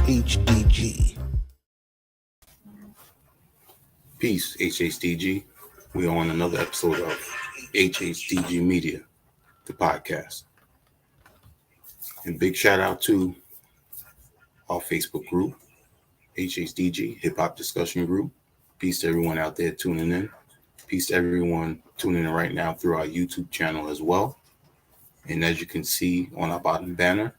HHDG. Peace, HHDG. We're on another episode of HHDG Media, the podcast. And big shout out to our Facebook group, HHDG, Hip Hop Discussion Group. Peace to everyone out there tuning in. Peace to everyone tuning in right now through our YouTube channel as well. And as you can see on our bottom banner,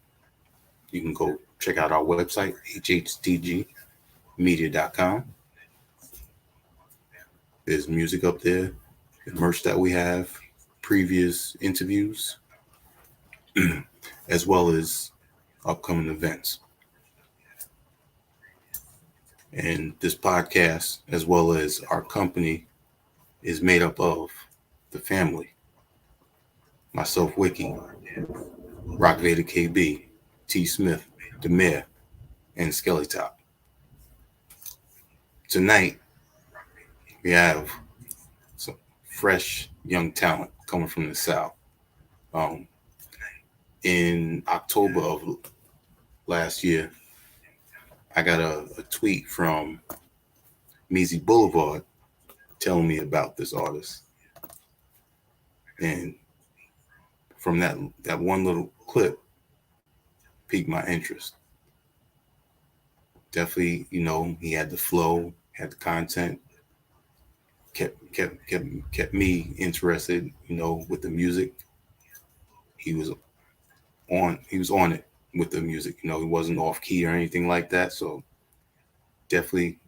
you can go check out our website, hhdgmedia.com. There's music up there, the merch that we have, previous interviews, as well as upcoming events. And this podcast, as well as our company, is made up of the family. Myself, Wiki, Rock Vader KB, T. Smith, the Mayor, and Skelly Top. Tonight, we have some fresh young talent coming from the South. In October of last year, I got a tweet from Measy Boulevard telling me about this artist. And from that one little clip piqued my interest. Definitely, he had the flow, had the content, kept me interested, with the music. He was on it with the music, he wasn't off key or anything like that. So definitely,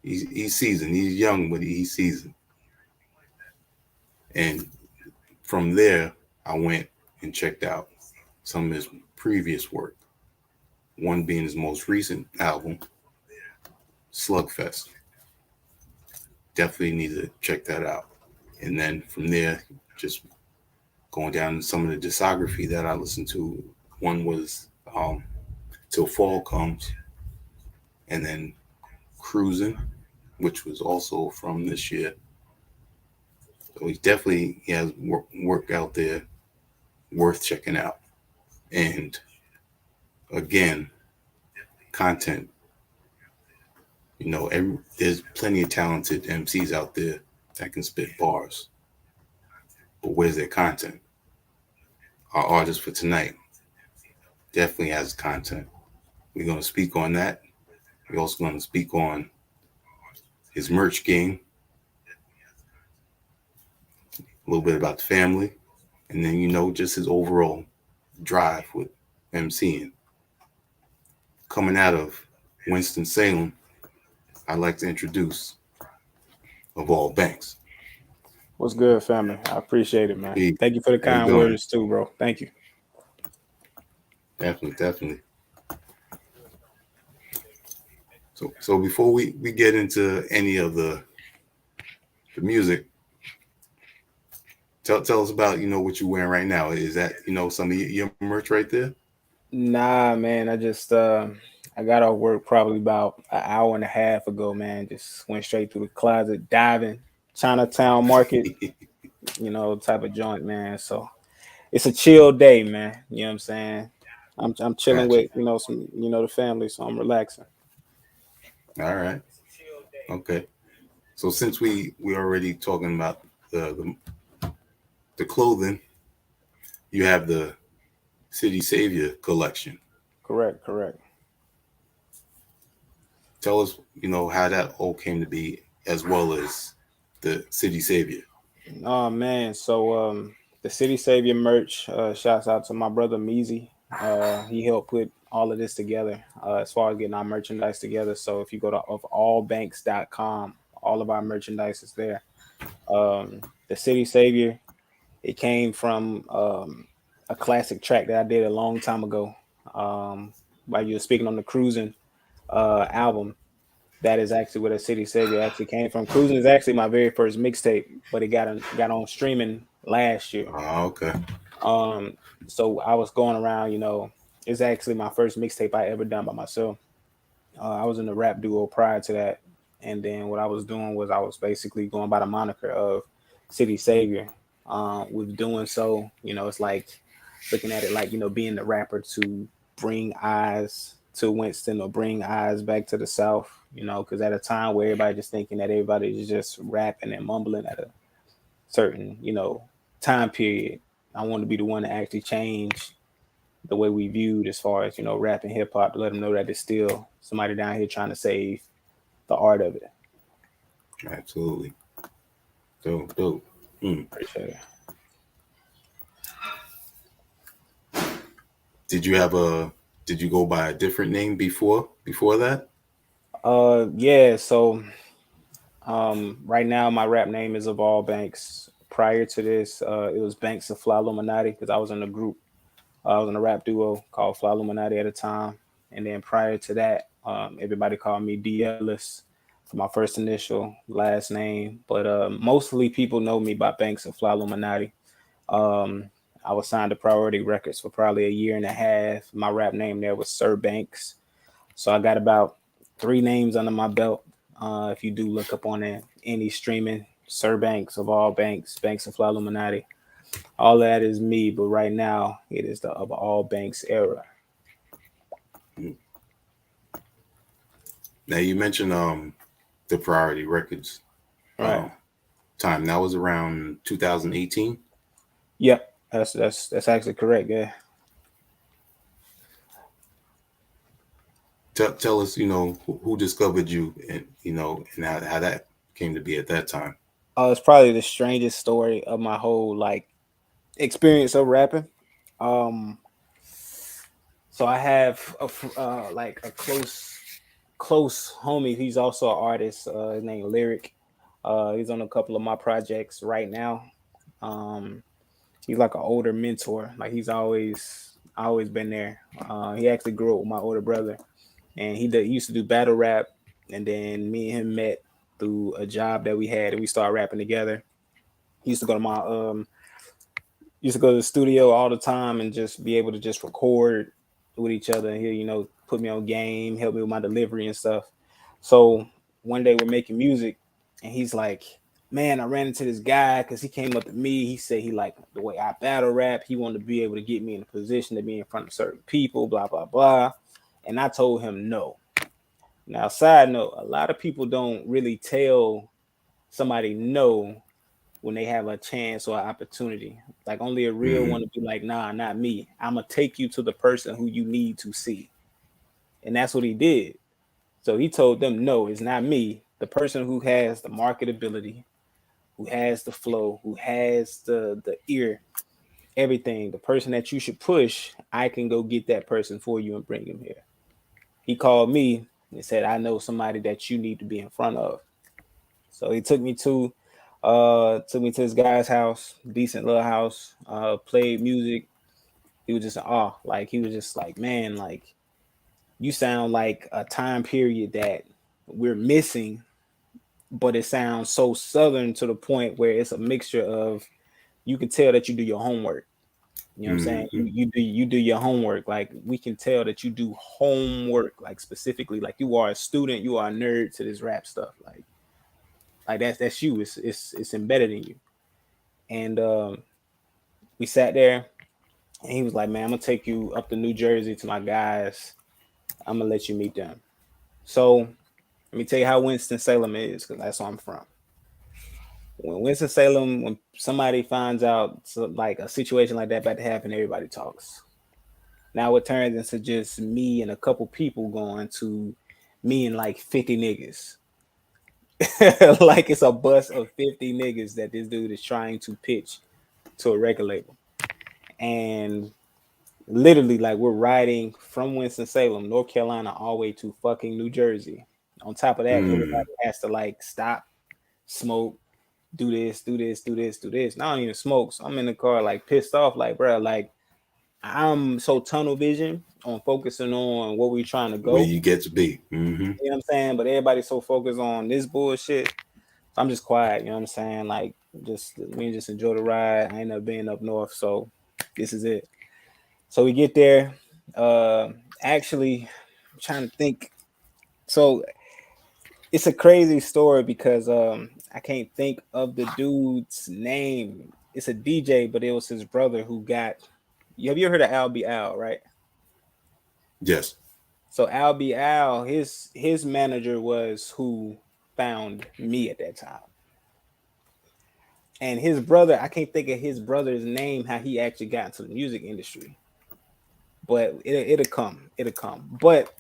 he's seasoned. He's young, but he's seasoned. And from there, I went and checked out some of his previous work. One being his most recent album, Slugfest. Definitely need to check that out. And then from there, just going down to some of the discography that I listened to. One was Till Fall Comes, and then Cruising, which was also from this year. So he has work out there worth checking out. And again, content. There's plenty of talented MCs out there that can spit bars. But where's their content? Our artist for tonight definitely has content. We're going to speak on that. We're also going to speak on his merch game, a little bit about the family, and then, just his overall drive with MCing. Coming out of Winston-Salem, I'd like to introduce OfAllBank. What's good, family? I appreciate it, man. Hey, thank you for the kind words too, bro. Thank you. Definitely. So before we get into any of the music, tell us about what you're wearing right now. Is that some of your merch right there? Nah, man. I just I got off work probably about an hour and a half ago, man. Just went straight through the closet, diving, Chinatown Market, type of joint, man. So it's a chill day, man. You know what I'm saying? I'm chilling with some the family, so I'm relaxing. All right. Okay. So since we already talking about the clothing, you have the City Savior collection. Correct. Tell us, how that all came to be, as well as the City Savior. Oh man, so the City Savior merch, shouts out to my brother Measy. He helped put all of this together as far as getting our merchandise together. So if you go to OfAllBanks.com, all of our merchandise is there. The City Savior, it came from a classic track that I did a long time ago. While you were speaking on the Cruising album, that is actually where the City Savior actually came from. Cruising is actually my very first mixtape, but it got on streaming last year. Oh, okay. So I was going around, it's actually my first mixtape I ever done by myself. I was in a rap duo prior to that. And then what I was doing was I was basically going by the moniker of City Savior. With doing so, it's like looking at it like, being the rapper to bring eyes to Winston or bring eyes back to the South, you know, because at a time where everybody just thinking that everybody is just rapping and mumbling at a certain, you know, time period, I want to be the one to actually change the way we viewed as far as, you know, rap and hip hop to let them know that there's still somebody down here trying to save the art of it. Absolutely. Dope, dope. Mm. Appreciate it. Did you have a? Did you go by a different name before that? Yeah, so right now my rap name is Of All Banks. Prior to this, it was Banks of Fly Illuminati because I was in a group. I was in a rap duo called Fly Illuminati at the time. And then prior to that, everybody called me D Ellis for my first initial last name. But mostly people know me by Banks of Fly Illuminati. Um, I was signed to Priority Records for probably a year and a half. My rap name there was Sir Banks. So I got about 3 names under my belt. If you do look up on any streaming, Sir Banks of All Banks, Banks of Fly Illuminati, all that is me. But right now, it is the Of All Banks era. Mm. Now you mentioned the Priority Records Right. um time. That was around 2018. Yep. That's actually correct. Yeah. Tell us, who discovered you, and and how that came to be at that time. It's probably the strangest story of my whole like experience of rapping. Um, so I have like a close homie. He's also an artist. His name Lyric. He's on a couple of my projects right now. Um, he's like an older mentor. Like he's always been there. He actually grew up with my older brother, and he used to do battle rap, and then me and him met through a job that we had, and we started rapping together. He used to go to my used to go to the studio all the time and just be able to just record with each other and he'll, you know, put me on game, help me with my delivery and stuff. So one day we're making music and he's like, man, I ran into this guy because he came up to me. He said he liked the way I battle rap. He wanted to be able to get me in a position to be in front of certain people, blah, blah, blah. And I told him no. Now, side note, a lot of people don't really tell somebody no when they have a chance or an opportunity. Like only a real Mm-hmm. one to be like, nah, not me. I'm gonna take you to the person who you need to see. And that's what he did. So he told them, no, it's not me. The person who has the marketability, who has the flow, who has the ear, everything, the person that you should push, I can go get that person for you and bring him here. He called me and said, I know somebody that you need to be in front of. So he took me to this guy's house, decent little house, played music. He was just in awe. Like he was just like, man, like you sound like a time period that we're missing, but it sounds so southern to the point where it's a mixture of you can tell that you do your homework. You know what I'm saying? Mm-hmm. You do your homework. Like we can tell that you do homework, like specifically, like you are a student, you are a nerd to this rap stuff. Like that's you. It's embedded in you. And we sat there and he was like, man, I'm gonna take you up to New Jersey to my guys. I'm gonna let you meet them. So let me tell you how Winston-Salem is, because that's where I'm from. When Winston-Salem, when somebody finds out like a situation like that about to happen, everybody talks. Now it turns into just me and a couple people going to me and like 50 niggas. Like it's a bus of 50 niggas that this dude is trying to pitch to a record label. And literally, like we're riding from Winston-Salem, North Carolina, all the way to fucking New Jersey. On top of that, Mm. everybody has to like stop, smoke, do this, do this, do this, do this. Now I don't even smoke, so I'm in the car like pissed off, like bro, like I'm so tunnel vision on focusing on what we're trying to Where go. you get to be. Mm-hmm. You know what I'm saying? But everybody's so focused on this bullshit. So I'm just quiet. You know what I'm saying? Like just me just enjoy the ride. I ain't never been up north, so this is it. So we get there. Uh, actually, I'm trying to think. So it's a crazy story because I can't think of the dude's name. It's a DJ, but it was his brother who got. Have you ever heard of Al B. Al, right? Yes. So Al B. Al, his manager was who found me at that time. And his brother, I can't think of his brother's name, how he actually got into the music industry. But it'll come. It'll come. But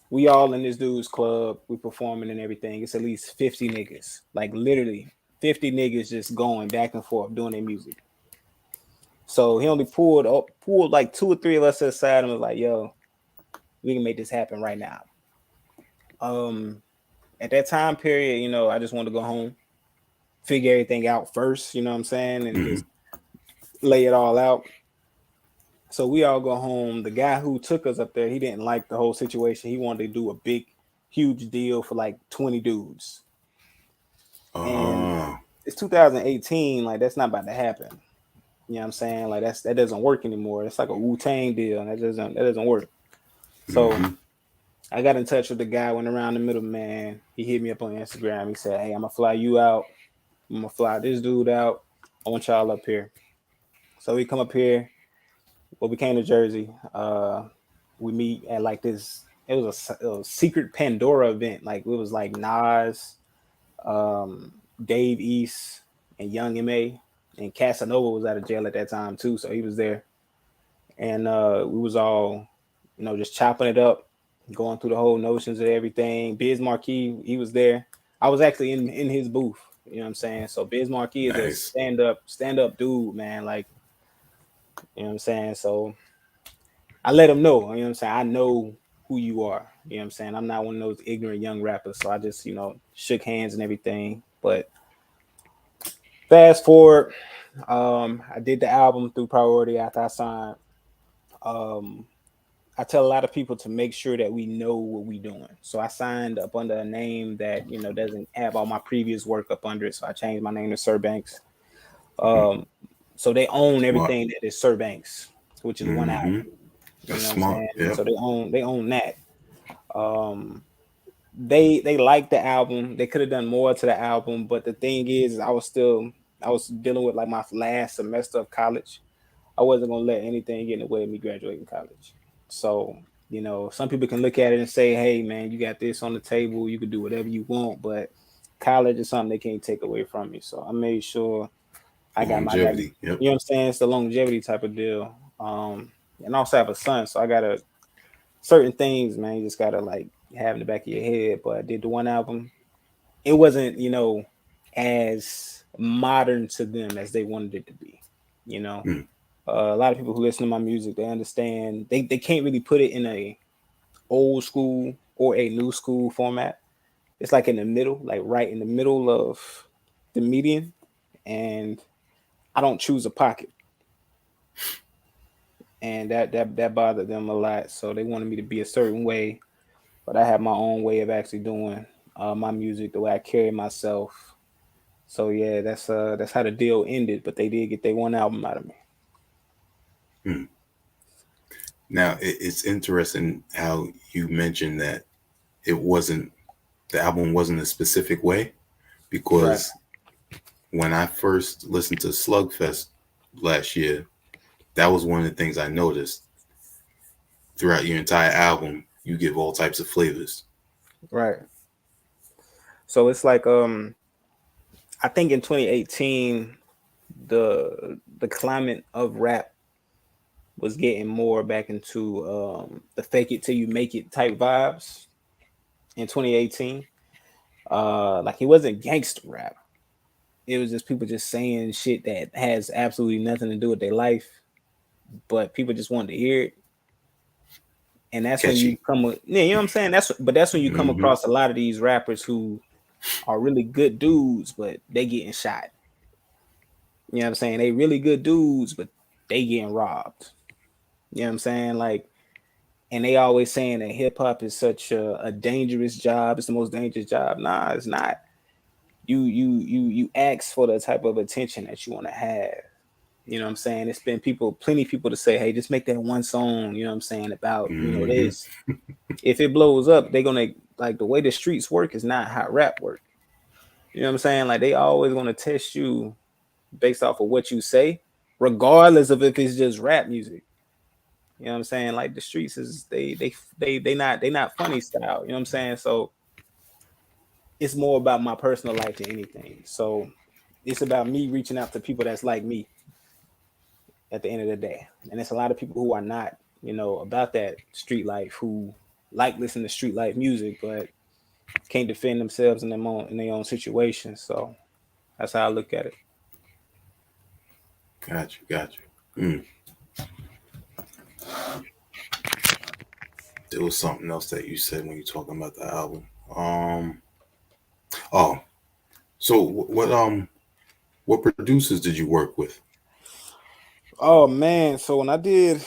we all in this dude's club, we performing and everything. It's at least 50 niggas. Like literally 50 niggas just going back and forth doing their music. So he only pulled like two or three of us to the side and was like, yo, we can make this happen right now. At that time period, I just wanted to go home, figure everything out first, you know what I'm saying, and Mm-hmm. just lay it all out. So we all go home. The guy who took us up there, he didn't like the whole situation. He wanted to do a big, huge deal for like 20 dudes. And Oh. it's 2018, like that's not about to happen. You know what I'm saying? Like that doesn't work anymore. It's like a Wu-Tang deal. That doesn't work. So Mm-hmm. I got in touch with the guy, went around the middle, man. He hit me up on Instagram. He said, hey, I'm gonna fly you out. I'm gonna fly this dude out. I want y'all up here. So we come up here. Well, we came to Jersey. We meet at like this. It was a secret Pandora event. Like it was like Nas, Dave East, and Young Ma, and Casanova was out of jail at that time too, so he was there. And we was all, just chopping it up, going through the whole notions of everything. Biz Marquee, he was there. I was actually in his booth. You know what I'm saying? So Biz Marquee is a Nice. stand up dude, man. Like, you know what I'm saying? So I let him know, you know what I'm saying? I know who you are. You know what I'm saying? I'm not one of those ignorant young rappers. So I just, shook hands and everything. But fast forward, I did the album through Priority after I signed. Um, I tell a lot of people to make sure that we know what we're doing. So I signed up under a name that, doesn't have all my previous work up under it. So I changed my name to Sir Banks. Mm-hmm. Um, so they own Smart. everything that is Sir Banks, which is one album. Mm-hmm. You That's know what I'm smart. saying? Yeah. So they own that. Um, they liked the album. They could have done more to the album, but the thing is, I was dealing with like my last semester of college. I wasn't gonna let anything get in the way of me graduating college. So, some people can look at it and say, "Hey, man, you got this on the table. You can do whatever you want," but college is something they can't take away from you. So I made sure I got, Longevity. Yep. you know what I'm saying? It's the longevity type of deal. And I also have a son, so I gotta certain things, man. You just gotta like have in the back of your head. But I did the one album. It wasn't, as modern to them as they wanted it to be. You know, Mm. a lot of people who listen to my music, they understand they can't really put it in a old school or a new school format. It's like in the middle, like right in the middle of the median, and I don't choose a pocket, and that bothered them a lot. So they wanted me to be a certain way, but I have my own way of actually doing my music, the way I carry myself. So yeah, that's how the deal ended. But they did get their one album out of me. Mm. Now it's interesting how you mentioned that it wasn't the album wasn't a specific way Right, because when I first listened to Slugfest last year, that was one of the things I noticed throughout your entire album. You give all types of flavors. right. So it's like I think in 2018 the climate of rap was getting more back into the fake it till you make it type vibes in 2018. Like it wasn't gangster rap. It was just people just saying shit that has absolutely nothing to do with their life, but people just wanted to hear it. And that's when you Catchy. come with, yeah, you know what I'm saying? That's when you come Mm-hmm. across a lot of these rappers who are really good dudes, but they getting shot. You know what I'm saying? They really good dudes, but they getting robbed. You know what I'm saying? Like, and they always saying that hip hop is such a dangerous job. It's the most dangerous job. Nah, it's not. You ask for the type of attention that you want to have. You know what I'm saying? It's been plenty of people to say, hey, just make that one song, you know what I'm saying, about, Mm-hmm. this. If it blows up, they're gonna like the way the streets work is not how rap work. You know what I'm saying? Like they always gonna test you based off of what you say, regardless of if it's just rap music. You know what I'm saying? Like the streets is they not funny style. You know what I'm saying? So it's more about my personal life than anything. So it's about me reaching out to people that's like me at the end of the day. And it's a lot of people who are not, about that street life, who like listening to street life music, but can't defend themselves in their own situations. So that's how I look at it. Got you. There was something else that you said when you talking about the album. Oh, so what producers did you work with? Oh man, so when I did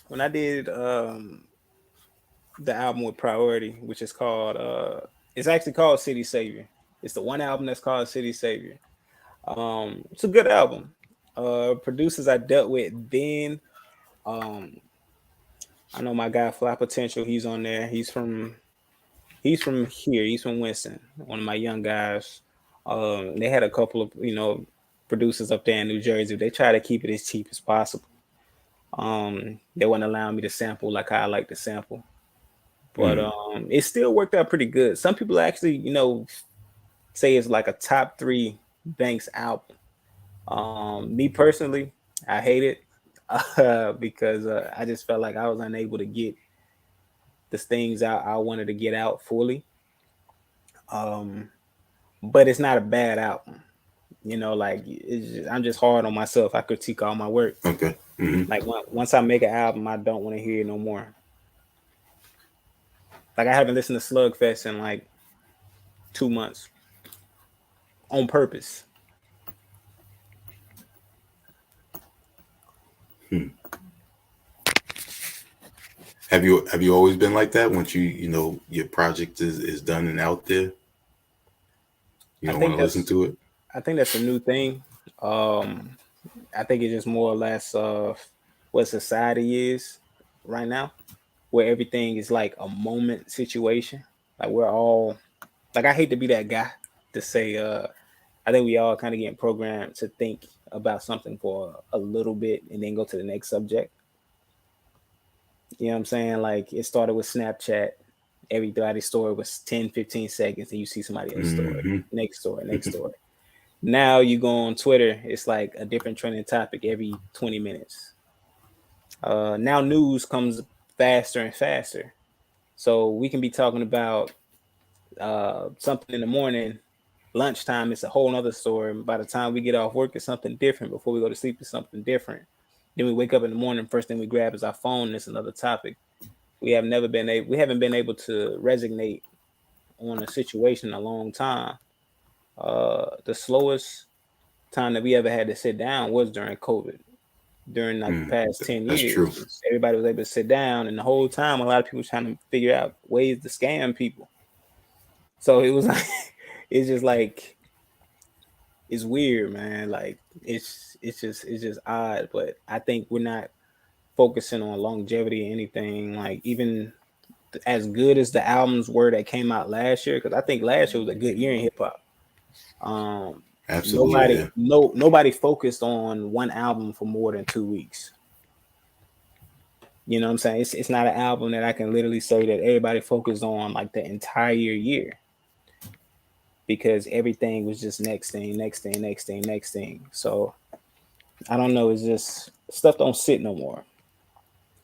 the album with Priority, which is called it's actually called City Savior. It's the one album that's called City Savior. It's a good album. Producers I dealt with then, um, I know my guy Fly Potential, he's on there. He's from here, he's from Winston, one of my young guys. They had a couple of, producers up there in New Jersey. They try to keep it as cheap as possible. They wouldn't allow me to sample like I like to sample. But Mm, it still worked out pretty good. Some people actually, say it's like a top three Banks album. Me personally, I hate it because I just felt like I was unable to get the things I wanted to get out fully. Um, but it's not a bad album. Like I'm just hard on myself. I critique all my work. okay. Like once I make an album, I don't want to hear it no more. Like I haven't listened to Slugfest in like 2 months on purpose. Hmm. Have you always been like that? Once your project is done and out there, you I don't want think to listen that's to it. I think that's a new thing. Um, I think it's just more or less what society is right now, where everything is like a moment situation. Like we're all like I hate to be that guy to say I think we all kind of getting programmed to think about something for a little bit and then go to the next subject. You know what I'm saying? Like it started with Snapchat. Everybody's story was 10, 15 seconds, and you see somebody else's story. Hmm. Next story, next story. Now you go on Twitter, it's like a different trending topic every 20 minutes. Now news comes faster and faster. So we can be talking about something in the morning, lunchtime, it's a whole nother story. By the time we get off work, it's something different. Before we go to sleep, it's something different. Then we wake up in the morning, first thing we grab is our phone, and it's another topic. We haven't been able to resonate on a situation in a long time. The slowest time that we ever had to sit down was during COVID. During like the past 10 That's years, true. everybody was able to sit down, and the whole time, a lot of people were trying to figure out ways to scam people. So it was like, it's just like, it's weird, man. Like it's just odd, but I think we're not focusing on longevity or anything. Like even as good as the albums were that came out last year, because I think last year was a good year in hip hop. Um, Absolutely. nobody Yeah. no nobody focused on one album for more than 2 weeks. You know what I'm saying? It's not an album that I can literally say that everybody focused on like the entire year, because everything was just next thing, next thing, next thing, next thing. So I don't know. It's just stuff don't sit no more.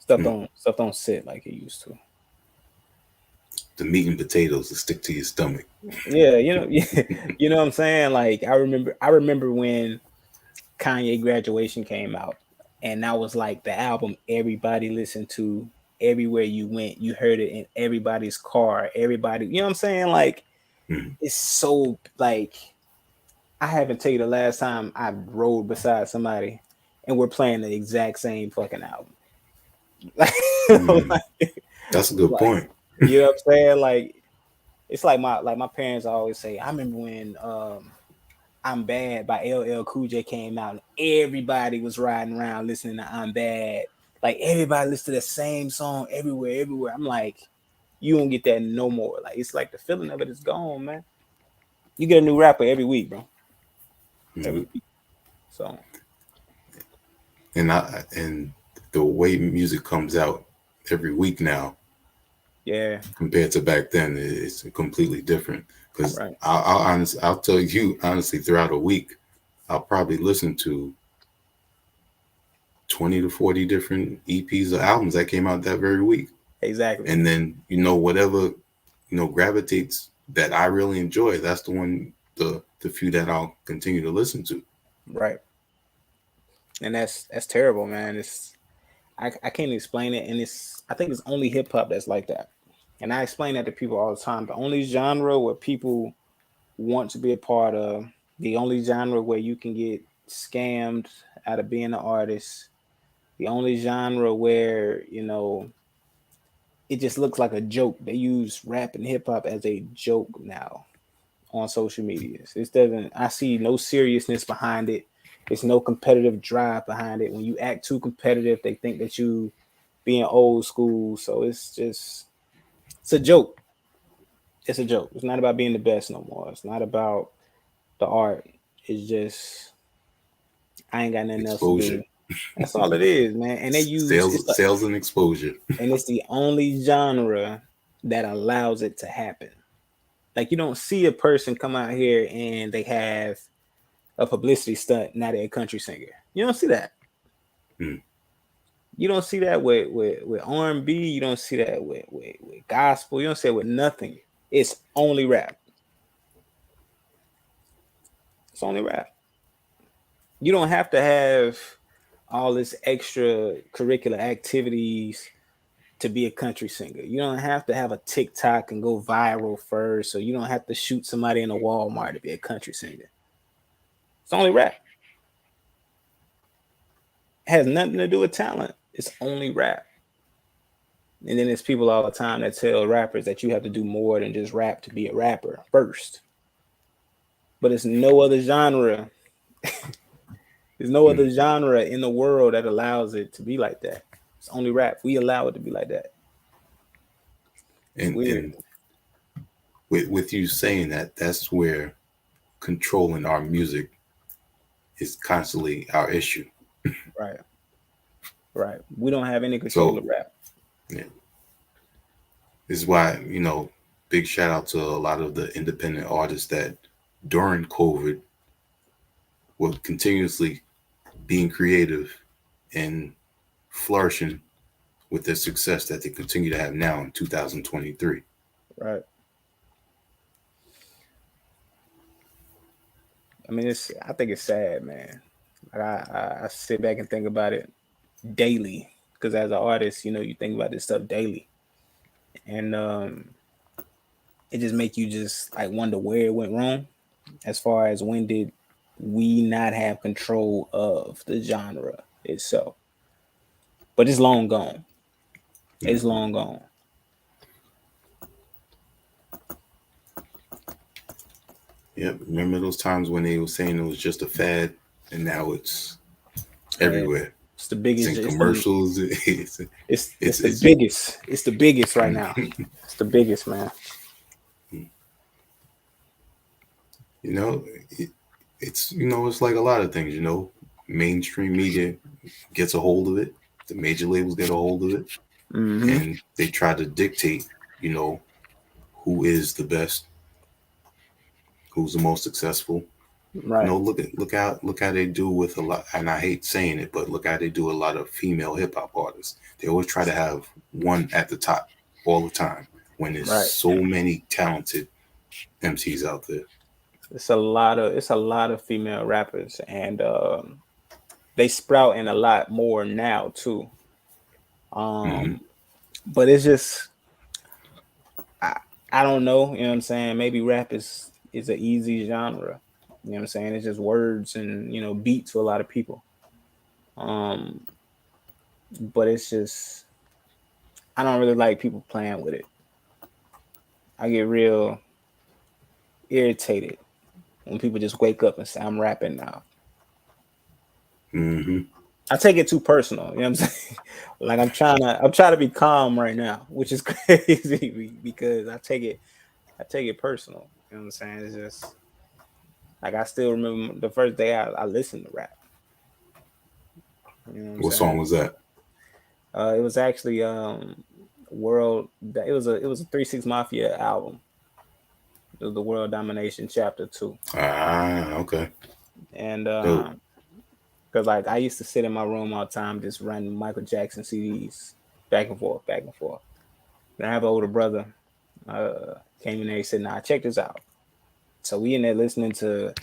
Mm. Stuff don't sit like it used to. The meat and potatoes that stick to your stomach. Yeah, you know what I'm saying. Like I remember when Kanye Graduation came out, and that was like the album everybody listened to. Everywhere you went, you heard it in everybody's car. Everybody, you know what I'm saying? Like Mm. it's so like I haven't tell you the last time I rode beside somebody and we're playing the exact same fucking album. Mm. like, That's a good like, point. you know what I'm saying? Like it's like my parents always say. I remember when "I'm Bad" by LL Cool J came out, and everybody was riding around listening to "I'm Bad." Like everybody listened to the same song everywhere, everywhere. I'm like, you don't get that no more. Like it's like the feeling of it is gone, man. You get a new rapper every week, bro. Every Mm. week. So and the way music comes out every week now Yeah, compared to back then, it's completely different. Because right. I'll tell you honestly, throughout a week, I'll probably listen to 20 to 40 different EPs or albums that came out that very week. Exactly. And then, whatever, gravitates that I really enjoy, that's the one, the few that I'll continue to listen to. Right. And that's terrible, man. I can't explain it, and I think it's only hip hop that's like that. And I explain that to people all the time. The only genre where people want to be a part of, the only genre where you can get scammed out of being an artist, the only genre where, it just looks like a joke. They use rap and hip hop as a joke now on social medias. It doesn't, I see no seriousness behind it. It's no competitive drive behind it. When you act too competitive, they think that you being old school. So it's a joke. It's a joke. It's not about being the best no more. It's not about the art. It's just I ain't got nothing else to Exposure, do. That's all it is, man. And they use sales and exposure. and it's the only genre that allows it to happen. Like you don't see a person come out here and they have a publicity stunt. Now they're a country singer. You don't see that. Mm. You don't see that with R&B. You don't see that with gospel. You don't see it with nothing. It's only rap. It's only rap. You don't have to have all this extra curricular activities to be a country singer. You don't have to have a TikTok and go viral first, so you don't have to shoot somebody in a Walmart to be a country singer. It's only rap. It has nothing to do with talent. It's only rap. And then there's people all the time that tell rappers that you have to do more than just rap to be a rapper first. But it's no other genre. There's no Mm. other genre in the world that allows it to be like that. It's only rap. We allow it to be like that. It's weird. And with you saying that, that's where controlling our music is constantly our issue. Right. Right. We don't have any control So of rap. yeah, this is why, big shout out to a lot of the independent artists that during COVID were continuously being creative and flourishing with the success that they continue to have now in 2023. Right. I mean, I think it's sad, man. Like I sit back and think about it daily because as an artist, you think about this stuff daily, and it just make you just like wonder where it went wrong, as far as when did we not have control of the genre itself. But it's long gone. It's Mhm. long gone. Yep. Remember those times when they were saying it was just a fad, and now it's Yeah, everywhere. it's the It's biggest. in commercials. It's the It's biggest. It's the biggest right now. It's the biggest, man. you know, it, it's like a lot of things. Mainstream media gets a hold of it. The major labels get a hold of it, Mm-hmm. and they try to dictate. You know, who is the best, who's the most successful. Right. Look how they do with a lot, and I hate saying it, but look how they do a lot of female hip hop artists. They always try to have one at the top all the time when there's Right. so many talented MCs out there. It's a lot of female rappers, and they sprout in a lot more now too. Hmm. Um, but it's just I, I don't know. You know what I'm saying? Maybe rap is an easy genre. You know what I'm saying? It's just words and beat to a lot of people. Um, but it's just I don't really like people playing with it. I get real irritated when people just wake up and say I'm rapping now. Hmm. I take it too personal. You know what I'm saying? Like I'm trying to be calm right now, which is crazy because I take it personal. You know what I'm saying? It's just like I still remember the first day I listened to rap. You know what I'm What song saying? was that? It was actually World. It was a 3 6 Mafia album. It was the World Domination Chapter 2. Ah, okay. And Dope. because like I used to sit in my room all the time just running Michael Jackson CDs back and forth, back and forth. And I have an older brother. Came in there. He said, "Nah, check this out." So we in there listening to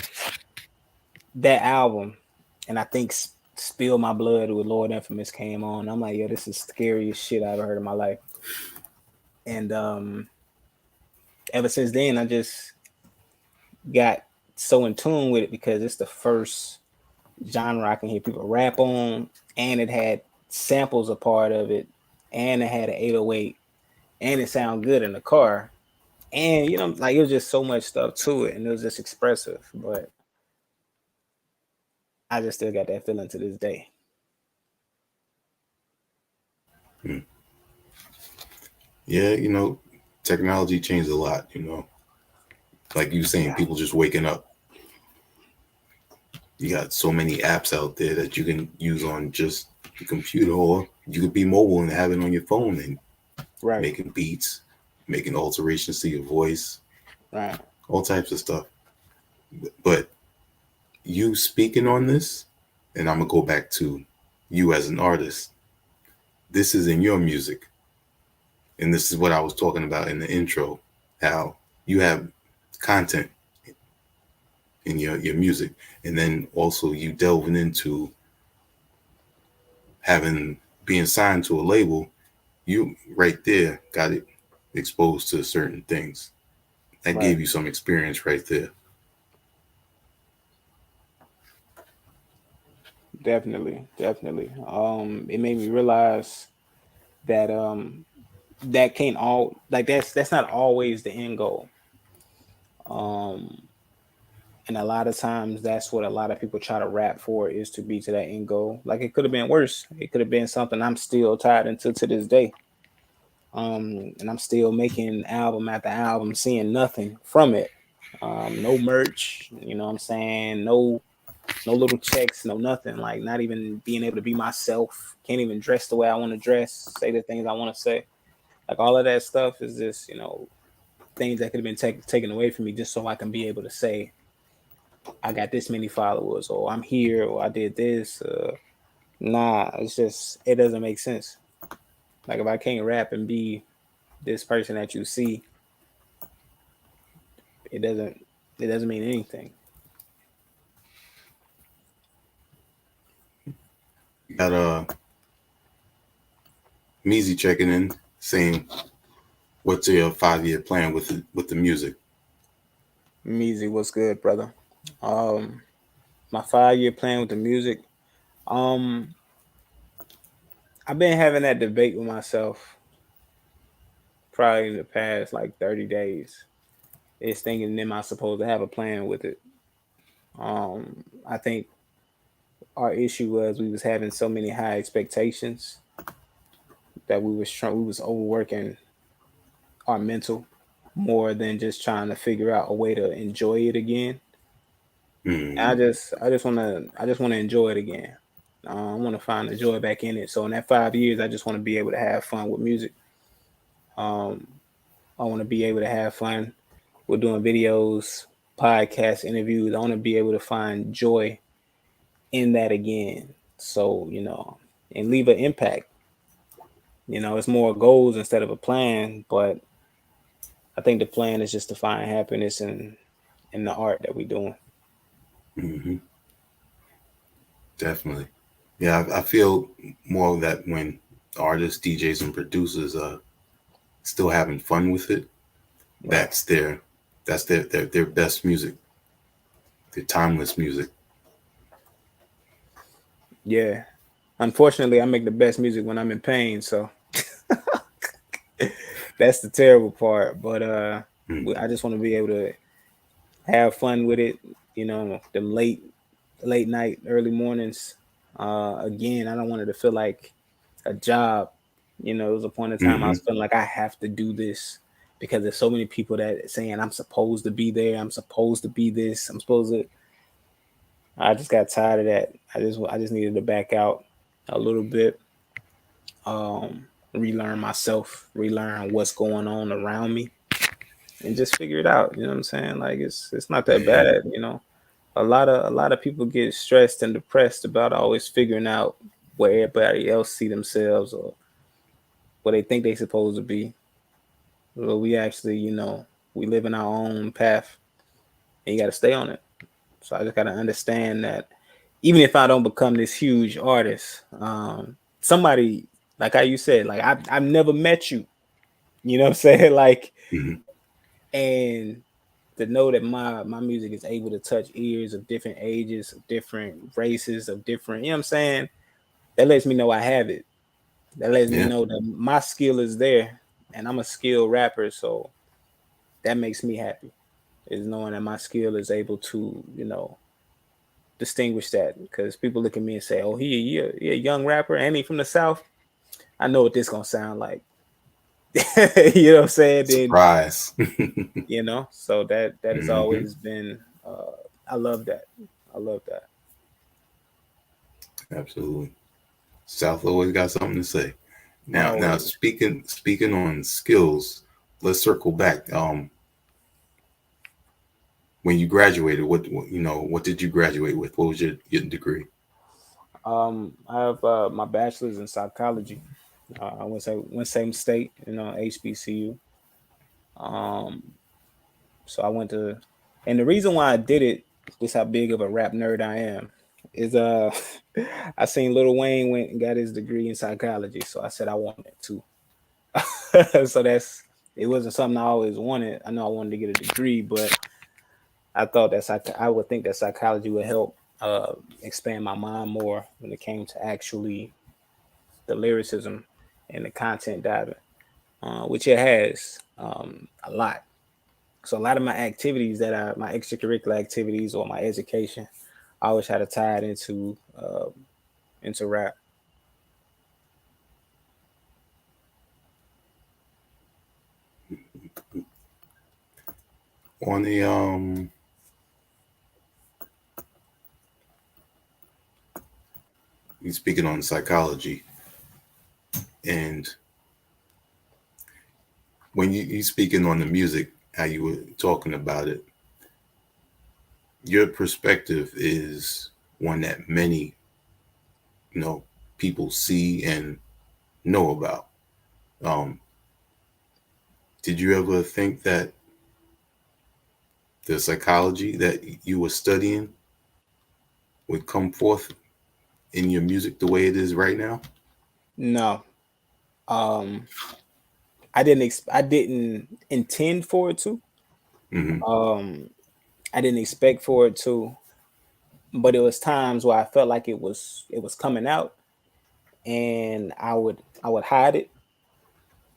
that album, and I think "Spill My Blood" with Lord Infamous came on. I'm like, "Yo, this is the scariest shit I ever heard in my life." And ever since then, I just got so in tune with it because it's the first genre I can hear people rap on, and it had samples a part of it, and it had an 808, and it sounded good in the car, and like it was just so much stuff to it, and it was just expressive. But I just still got that feeling to this day. Hmm. Yeah, technology changed a lot. Like you saying, Yeah, people just waking up. You got so many apps out there that you can use on just your computer, or you could be mobile and have it on your phone and right, making beats, making alterations to your voice, right. all types of stuff. But you speaking on this, and I'm gonna go back to you as an artist. This is in your music, and this is what I was talking about in the intro. How you have content in your music, and then also you delving into having being signed to a label. You right there got it exposed to certain things. That Right. gave you some experience right there. Definitely, definitely. It made me realize that that can't all like that's not always the end goal. Um, and a lot of times that's what a lot of people try to rap for is to be to that end goal. Like it could have been worse. It could have been something I'm still tied into to this day. And I'm still making album after album, seeing nothing from it. No merch, you know what I'm saying? No little checks, no nothing. Like not even being able to be myself. Can't even dress the way I want to dress, say the things I want to say. Like all of that stuff is just, things that could have been taken away from me just so I can be able to say I got this many followers or I'm here or I did this. Nah, it's just it doesn't make sense. Like if I can't rap and be this person that you see, it doesn't it doesn't mean anything. You got Measy checking in, saying, "What's your 5 year plan with the music?" Measy, what's good, brother? Um, my 5 year plan with the music. Um, I've been having that debate with myself probably in the past like 30 days. It's thinking, am I supposed to have a plan with it? Um, I think our issue was we was having so many high expectations that we was overworking our mental more than just trying to figure out a way to enjoy it again. And Mm-hmm. I just wanna enjoy it again. I want to find the joy back in it. So in that 5 years, I just want to be able to have fun with music. Um, I want to be able to have fun with doing videos, podcasts, interviews. I want to be able to find joy in that again. So and leave an impact. It's more goals instead of a plan, but I think the plan is just to find happiness in the art that we're doing. Mm-hmm. Definitely. Yeah, I feel more of that when artists, DJs, and producers are still having fun with it. Right. That's their best music, their timeless music. Yeah. Unfortunately, I make the best music when I'm in pain, so that's the terrible part. But Mm-hmm. I just want to be able to have fun with it. Them late night, early mornings. Again, I don't want it to feel like a job. It was a point in time I Mm-hmm. was feeling like I have to do this because there's so many people that saying I'm supposed to be there. I'm supposed to be this. I'm supposed to. I just got tired of that. I just needed to back out a little bit, relearn myself, relearn what's going on around me, and just figure it out. You know what I'm saying? Like it's not that Yeah. bad. You know, a lot of people get stressed and depressed about always figuring out where everybody else see themselves or what they think they supposed to be. Well, we actually, we live in our own path, and you got to stay on it. So I just got to understand that even if I don't become this huge artist, somebody like how you said, like I've never met you. You know what I'm saying? Like, Hmm. and to know that my music is able to touch ears of different ages, of different races, of different, you know what I'm saying? That lets me know I have it. That lets me Yeah. know that my skill is there, and I'm a skilled rapper. So that makes me happy. Is knowing that my skill is able to, distinguish that. Because people look at me and say, "Oh, he a young rapper, and he from the South." I know what this gonna sound like. You know what I'm saying? Then Surprise. so that has Hmm. always been. I love that. I love that. Absolutely. South always got something to say. Now Always. speaking on skills, let's circle back. When you graduated, what did you graduate with? What was your degree? I have my bachelor's in psychology. I went same state, HBCU. Um, so I went to, and the reason why I did it, just how big of a rap nerd I am, is I seen Lil Wayne went and got his degree in psychology, so I said I wanted to. So it wasn't something I always wanted. I know I wanted to get a degree, but I thought I would think that psychology would help expand my mind more when it came to actually the lyricism and the content diving, which it has a lot. So a lot of my activities that are my extracurricular activities or my education, I always had to tie it into rap. On the you speaking on psychology, and when you speaking on the music, how you were talking about it, your perspective is one that many you know people see and know about. Um, did you ever think that the psychology that you were studying would come forth in your music the way it is right now? No, um, I didn't intend for it to. Hmm. Um, I didn't expect for it to, but it was times where I felt like it was coming out, and I would hide it.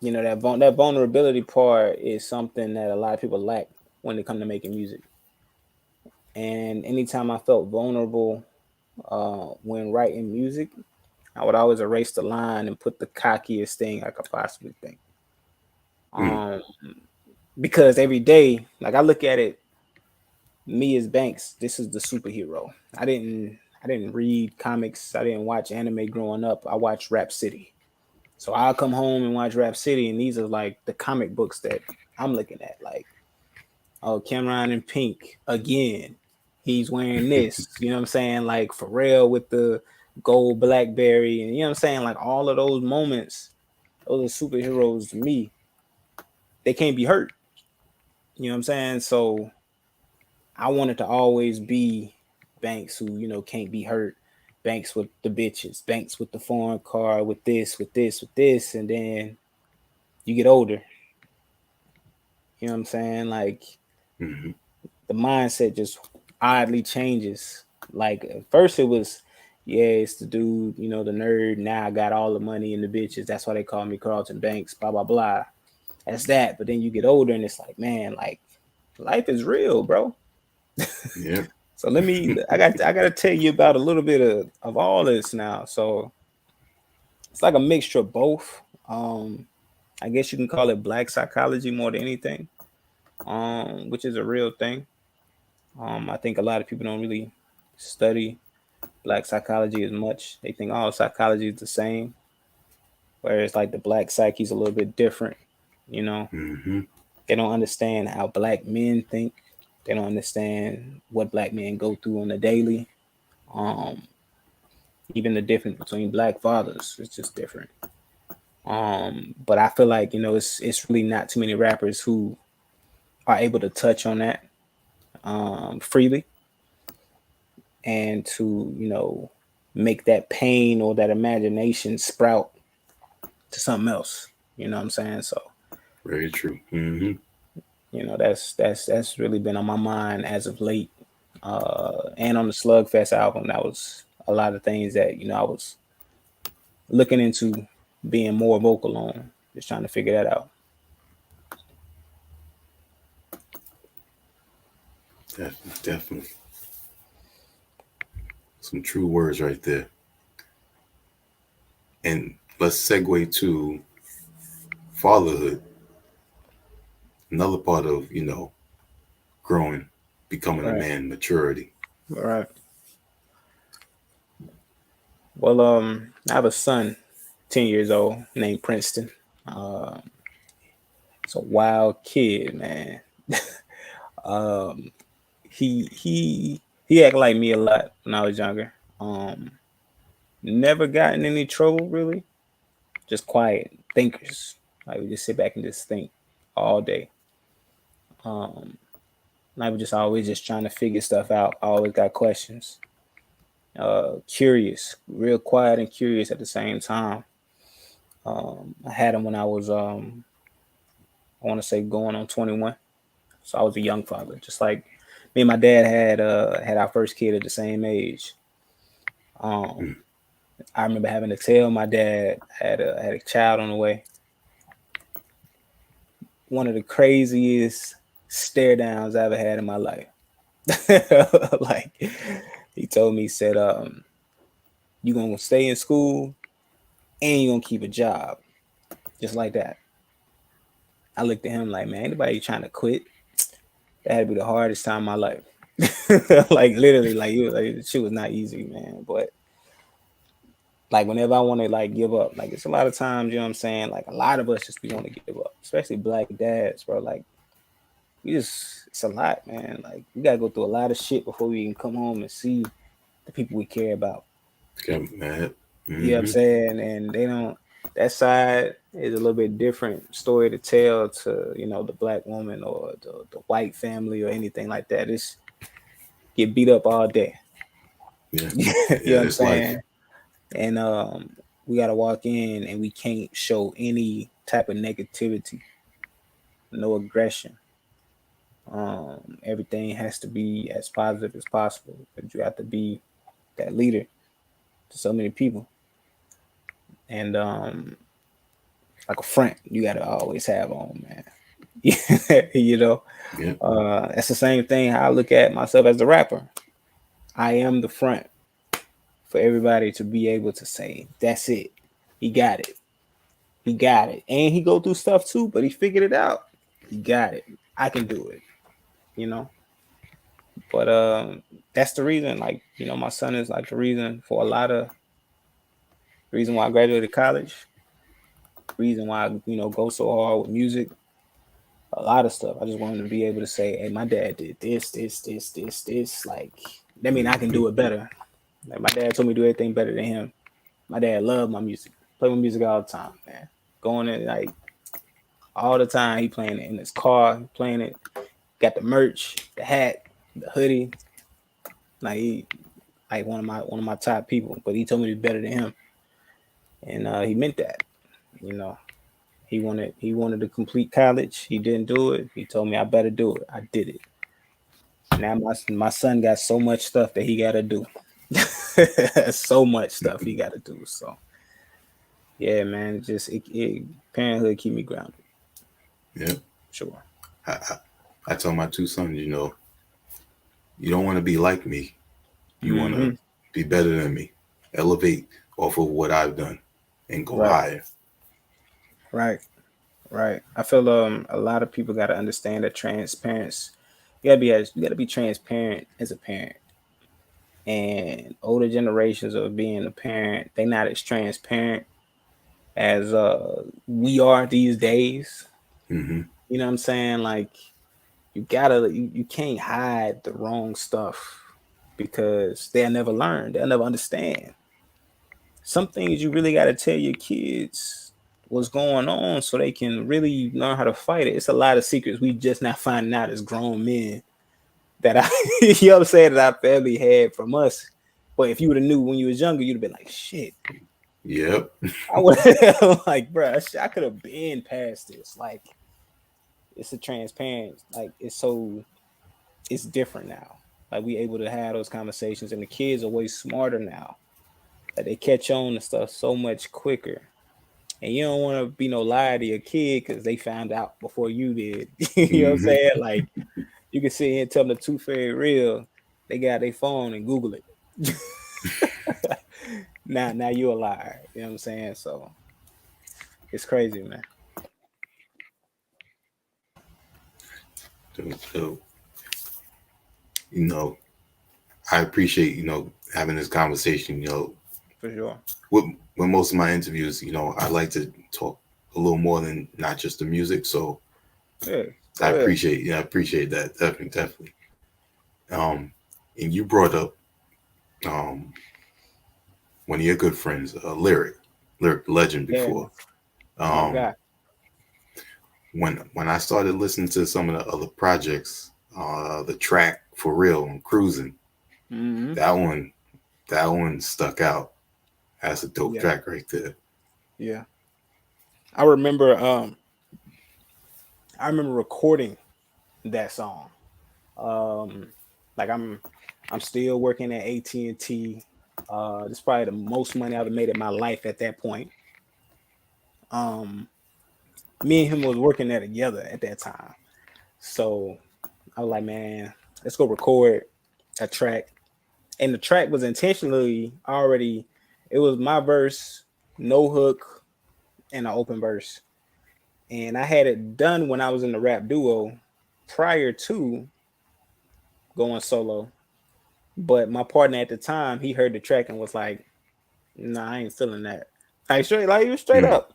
That vulnerability part is something that a lot of people lack when it comes to making music. And anytime I felt vulnerable when writing music, I would always erase the line and put the cockiest thing I could possibly think. Mm. Um, because every day, like I look at it, me as Banks, this is the superhero. I didn't I didn't read comics. I didn't watch anime growing up. I watched Rap City. So I'll come home and watch Rap City, and these are like the comic books that I'm looking at. Like, oh, Cameron in pink again. He's wearing this. You know what I'm saying? Like Pharrell with the gold BlackBerry, and you know what I'm saying? Like all of those moments, those are superheroes to me. They can't be hurt. You know what I'm saying? So I wanted to always be Banks who, can't be hurt. Banks with the bitches, Banks with the foreign car, with this, with this, with this, and then you get older. You know what I'm saying? Like Hmm. the mindset just oddly changes. Like at first it was, yeah, it's the dude, the nerd. Now I got all the money and the bitches. That's why they call me Carlton Banks. Blah blah blah. That's that. But then you get older and it's like, man, like life is real, bro. Yeah. So I gotta tell you about a little bit of all this now. So it's like a mixture of both. Um, I guess you can call it black psychology more than anything, which is a real thing. I think a lot of people don't really study. black psychology as much. They think all psychology is the same, whereas like the black psyche is a little bit different. You know, Mm-hmm. they don't understand how black men think. They don't understand what black men go through on the daily. Um, Even the difference between black fathers is just different. But I feel like it's really not too many rappers who are able to touch on that freely and to make that pain or that imagination sprout to something else. You know what I'm saying? So Very true. Mm-hmm. that's really been on my mind as of late. And on the Slugfest album, that was a lot of things that I was looking into being more vocal on, just trying to figure that out. Definitely, definitely. Some true words right there. And let's segue to fatherhood. Another part of, growing, becoming a Right. man, maturity. Right. Well, I have a son, 10 years old, named Princeton. Uh, it's a wild kid, man. um, he acted like me a lot when I was younger. Um, Never got in any trouble really. Just quiet thinkers. Like we just sit back and just think all day. Um, I was just always just trying to figure stuff out. I always got questions. Curious, real quiet and curious at the same time. I had him when I was I want to say going on 21. So I was a young father, just like me and my dad had our first kid at the same age. Um, Mm. I remember having to tell my dad had a child on the way. One of the craziest stare downs I ever had in my life. Like he told me, he said, "You gonna stay in school and you gonna keep a job, just like that." I looked at him like, man, anybody trying to quit? That had to be the hardest time of my life. Like literally, like it was like shit was not easy, man. But like whenever I want to like give up, like it's a lot of times, you know what I'm saying? Like a lot of us just we want to give up, especially black dads, bro. Like we just it's a lot, man. Like we gotta go through a lot of shit before we can come home and see the people we care about. Got mad. You know what I'm Mm-hmm. saying? And they don't that side is a little bit different story to tell to, the black woman or the white family or anything like that. It's get beat up all day. Yeah. You know Yeah, what I'm it's life. saying? And we gotta walk in and we can't show any type of negativity, no aggression. Everything has to be as positive as possible because you have to be that leader to so many people. And like a front, you gotta always have on, man. you know, Yeah. that's the same thing how I look at myself as the rapper. I am the front for everybody to be able to say, "That's it. He got it. He got it." And he go through stuff too, but he figured it out. He got it. I can do it. You know. But that's the reason. Like my son is like the reason for a lot of reason why I graduated college. Reason why I go so hard with music. A lot of stuff. I just wanted to be able to say, "Hey, my dad did this. Like that mean I can Mm-hmm. do it better." Like my dad told me to do everything better than him. My dad loved my music. Play my music all the time, man. Going in like all the time. He playing it in his car, playing it. Got the merch, the hat, the hoodie. Like he like one of my top people. But he told me to be better than him, and he meant that. You know, he wanted to complete college. He didn't do it. He told me I better do it. I did it. Now my son got so much stuff that he got to do. So much stuff he got to do. So yeah, man, it parenthood keep me grounded. Yeah. Sure. I tell my two sons, you don't want to be like me. You want to Hmm. be better than me. Elevate off of what I've done and go Right. higher. Right. Right. I feel a lot of people got to understand that transparency. You gotta be transparent as a parent. and older generations of being a parent, they not as transparent as we are these days. Mm-hmm. You know what I'm saying? Like you can't hide the wrong stuff because they'll never learn, they'll never understand. Some things you really got to tell your kids what's going on so they can really learn how to fight it. It's a lot of secrets we just not finding out as grown men that I, you know what I'm saying, that our family had from us. But if you would have knew when you was younger, you'd have been like, shit. Yep. I would like, bro, I could have been past this. Like, it's a transparent, like, it's different now. Like, we able to have those conversations, and the kids are way smarter now. Like, they catch on to stuff so much quicker. And you don't want to be no lie to your kid because they found out before you did. You know what I'm Mm-hmm. saying? Like, you can sit here and tell them the tooth fairy real. They got their phone and Google it. Now you're a liar. You know what I'm saying? So it's crazy, man. So, you know, I appreciate, having this conversation, For sure. with most of my interviews, I like to talk a little more than not just the music. So Yeah. I Go ahead. appreciate that. Definitely. Um, and you brought up um one of your good friends, lyric legend Yeah. before. My Um, guy. when I started listening to some of the other projects, the track For Real and Cruising, Mm-hmm. that one stuck out. That's a dope Yeah. track right there. Yeah. I remember I remember recording that song. Um like I'm still working at AT&T. It's probably the most money I've made in my life at that point. Um Me and him was working there together at that time. So I was like, man, let's go record a track. And the track was intentionally already, it was my verse, no hook, and an open verse. And I had it done when I was in the rap duo prior to going solo. But my partner at the time, he heard the track and was like, nah, I ain't feeling that. Like straight, like he was straight Mm. up.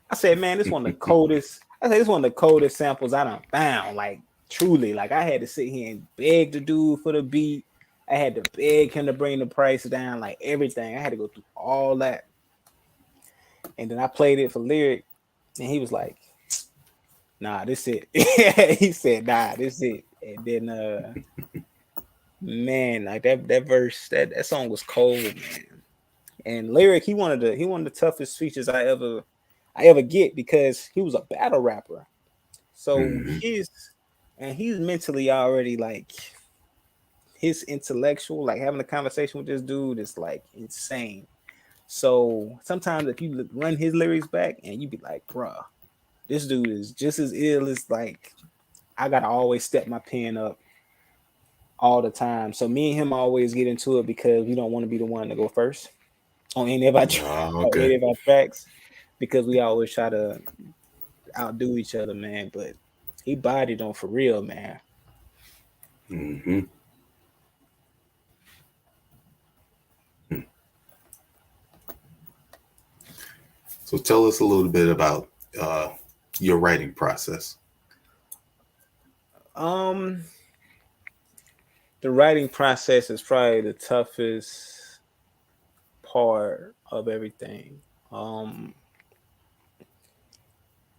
I said, man, this one of the coldest. I said, this one of the coldest samples I done found. Like truly, like I had to sit here and beg the dude for the beat. I had to beg him to bring the price down, like everything. I had to go through all that. And then I played it for lyric, and he was like, nah, this it. He said, nah, this it. And then man, like that verse, that song was cold, man. And lyric, he one of the toughest features I ever get because he was a battle rapper. So Hmm. he's mentally already like his intellectual, like having a conversation with this dude is like insane. So sometimes if you run his lyrics back and you be like, bruh, this dude is just as ill as like I gotta always step my pen up all the time. So me and him always get into it because we don't want to be the one to go first on any of our Oh, on okay. any of our tracks because we always try to outdo each other, man. But he bodied on for real, man. Hmm. So tell us a little bit about uh, your writing process. Um, the writing process is probably the toughest part of everything. Um,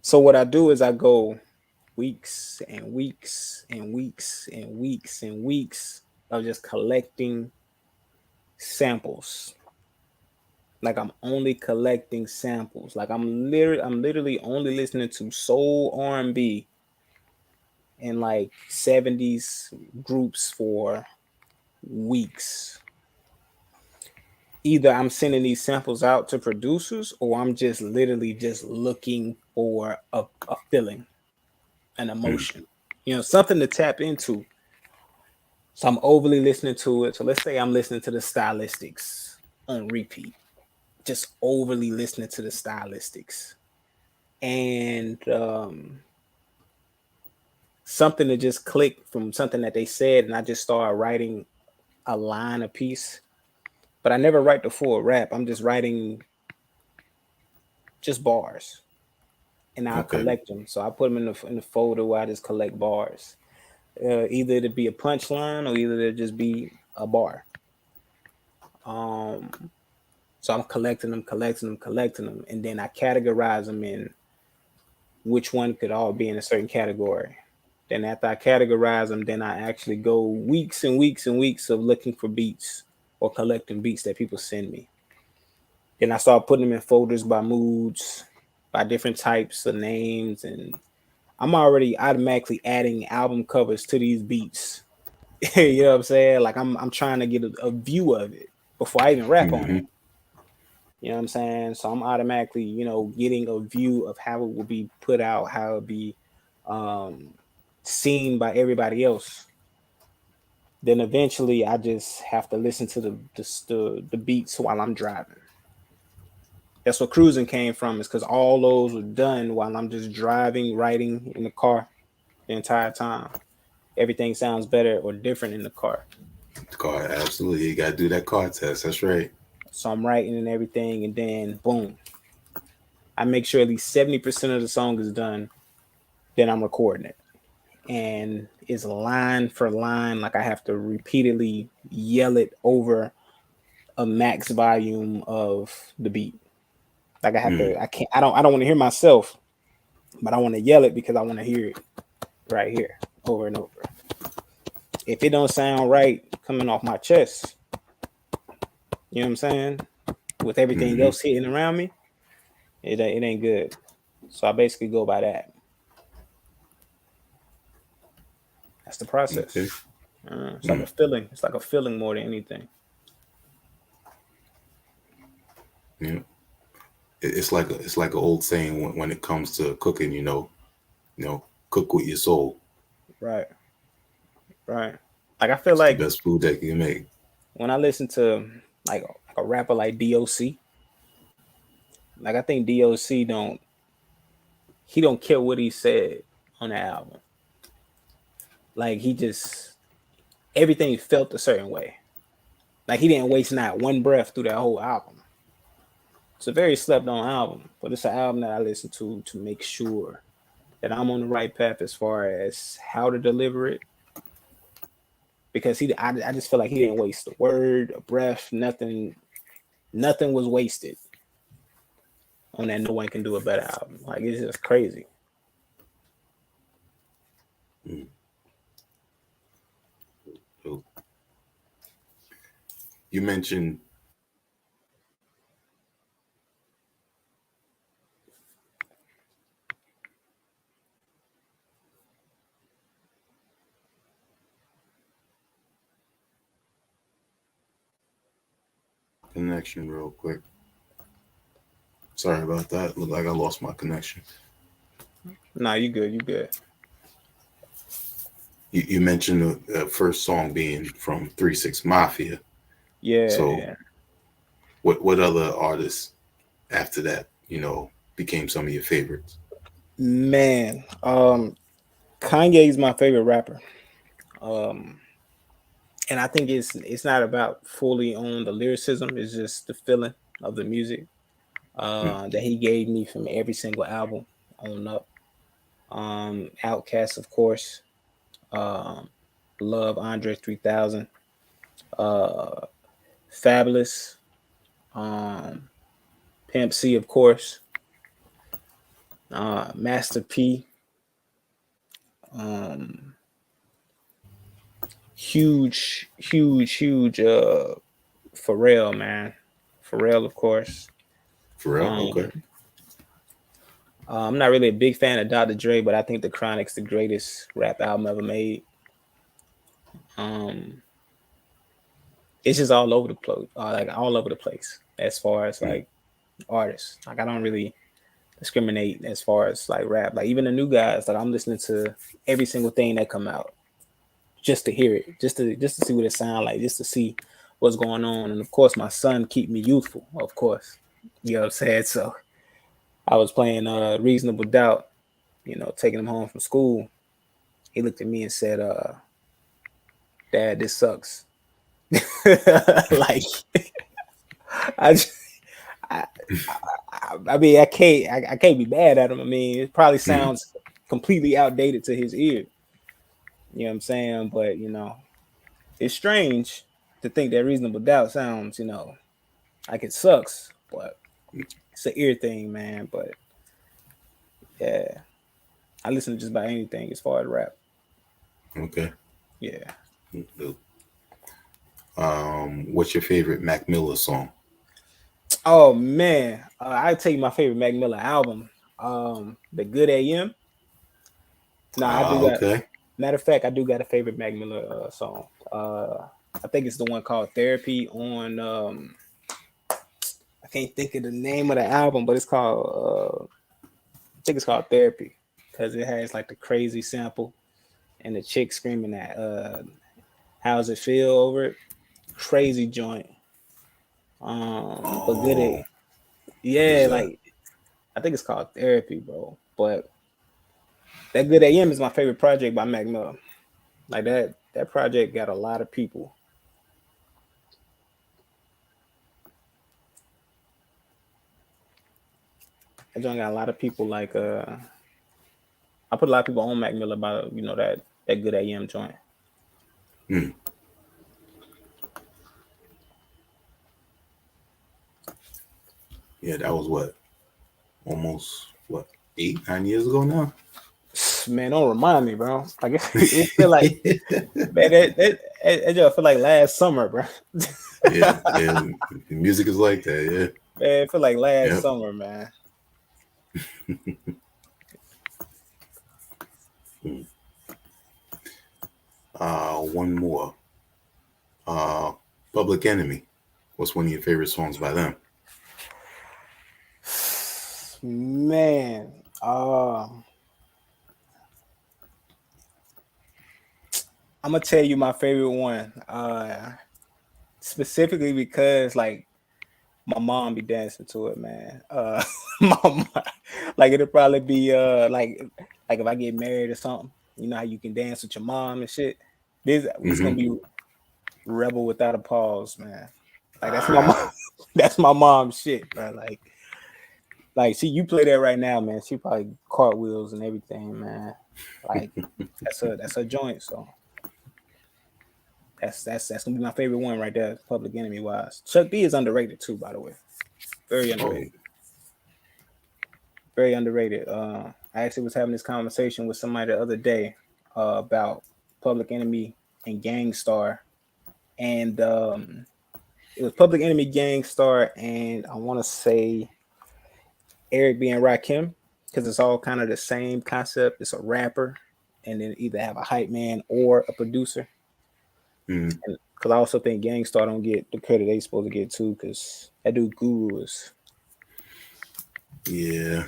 so what I do is I go weeks and weeks and weeks and weeks and weeks of just collecting samples. Like I'm only collecting samples. Like I'm literally only listening to soul R&B and like 70s groups for weeks. Either I'm sending these samples out to producers or I'm just literally just looking for a feeling, an Mm. emotion, something to tap into. So I'm overly listening to it. So let's say I'm listening to the stylistics on repeat, just overly listening to the stylistics. And something to just click from something that they said, and I just started writing a line a piece. but I never write the full rap. I'm just writing just bars, and I Okay. collect them. So I put them in the folder where I just collect bars. Either to be a punchline or either to just be a bar. Um, so I'm collecting them, and then I categorize them in which one could all be in a certain category. Then after I categorize them, then I actually go weeks and weeks and weeks of looking for beats or collecting beats that people send me. Then I start putting them in folders by moods, by different types of names, and I'm already automatically adding album covers to these beats. You know what I'm saying? Like I'm trying to get a view of it before I even rap on Mm-hmm. it. You know what I'm saying? So I'm automatically, getting a view of how it will be put out, how it will be um, seen by everybody else. Then eventually, I just have to listen to the beats while I'm driving. That's what cruising came from, is because all those were done while I'm just driving, writing in the car the entire time. Everything sounds better or different in the car. Car, absolutely. You gotta do that car test. That's right. So I'm writing and everything, and then boom, I make sure at least 70% of the song is done. Then I'm recording it, and it's line for line. Like I have to repeatedly yell it over a max volume of the beat. Like I have Mm. to. I don't want to hear myself, but I want to yell it because I want to hear it right here over and over. If it don't sound right coming off my chest, you know what I'm saying? With everything Mm-hmm. else hitting around me, it ain't good. So I basically go by that. That's the Okay. process. It's like Mm. a feeling. It's like a feeling more than anything. Yeah. It's like an old saying when it comes to cooking. Cook with your soul. Right. Right. Like I feel It's the like best food that you can make. when I listen to like a rapper like DOC, like I think DOC don't care what he said on the album. Like he just everything felt a certain way. Like he didn't waste not one breath through that whole album. It's a very slept on album, but it's an album that I listen to make sure that I'm on the right path as far as how to deliver it. Because I just feel like he didn't waste a word, a breath, nothing. Nothing was wasted on that. No One Can Do a Better album. Like it's just crazy. Mm. So you mentioned connection real quick. Sorry about that. Look like I lost my connection. Nah, you good. You good. You mentioned the first song being from 3 6 Mafia. Yeah, So yeah. what other artists after that, became some of your favorites? Man, Kanye's my favorite rapper. Um, and I think it's not about fully on the lyricism. It's just the feeling of the music Mm. that he gave me from every single album on up. Outcast, of course. Um, Love Andre 3000. Uh, Fabulous. Um, Pimp C, of course. Master P. Um, huge. Pharrell, man. Pharrell, of course. For real? Okay. Um, I'm not really a big fan of Dr. Dre, but I think The Chronic's the greatest rap album ever made. Um, it's just all over the place, like all over the place as far as Mm. like artists. Like I don't really discriminate as far as like rap. Like even the new guys, like I'm listening to every single thing that come out just to hear it, just to see what it sound like, just to see what's going on. And of course, my son keep me youthful. Of course, you know what I'm saying. So I was playing Reasonable Doubt, taking him home from school. He looked at me and said, "Dad, this sucks." Like I, I mean, I can't be mad at him. I mean, it probably sounds completely outdated to his ear. You know what I'm saying? But it's strange to think that Reasonable Doubt sounds, like it sucks. But it's an ear thing, man. But yeah, I listen to just about anything as far as rap. Okay. Yeah. What's your favorite Mac Miller song? Oh man, I tell you my favorite Mac Miller album, The Good AM. Nah, I do got. Okay. Matter of fact, I do got a favorite Mac Miller song. I think it's the one called Therapy on. I can't think of the name of the album, but it's called. I think it's called Therapy because it has like the crazy sample and the chick screaming at "How's it feel" over it. Crazy joint. But good. Oh, what is Yeah, that? like I think it's called Therapy, bro. But that Good AM is my favorite project by Mac Miller. Like that project got a lot of people. That joint got a lot of people like I put a lot of people on Mac Miller about that Good AM joint. Hmm. Yeah, that was almost 8, 9 years ago now. Man, don't remind me, bro. Like it feel like man, that just feel like last summer, bro. Yeah. Music is like that. Man, it feel like Yeah. last Yep. summer, man. One more. Uh, Public Enemy. What's one of your favorite songs by them? Man, I'm gonna tell you my favorite one. Specifically because like my mom be dancing to it, man. My mom, like it'll probably be like if I get married or something, you know how you can dance with your mom and shit. This gonna Mm-hmm. be Rebel Without a Pause, man. Like that's my mom, Ah, that's my mom's shit, bro. Like see you play that right now, man. She probably cartwheels and everything, man. Like that's her joint. So that's gonna be my favorite one right there, Public Enemy wise. Chuck D is underrated too, by the way. Very oh, underrated. Very underrated. I actually was having this conversation with somebody the other day about Public Enemy and Gangstar, and it was Public Enemy, Gangstar, and I want to say Eric B and Rakim because it's all kind of the same concept. It's a rapper, and then either have a hype man or a producer. mm, Because I also think Gangstar don't get the credit they supposed to get too, because that dude Guru is yeah.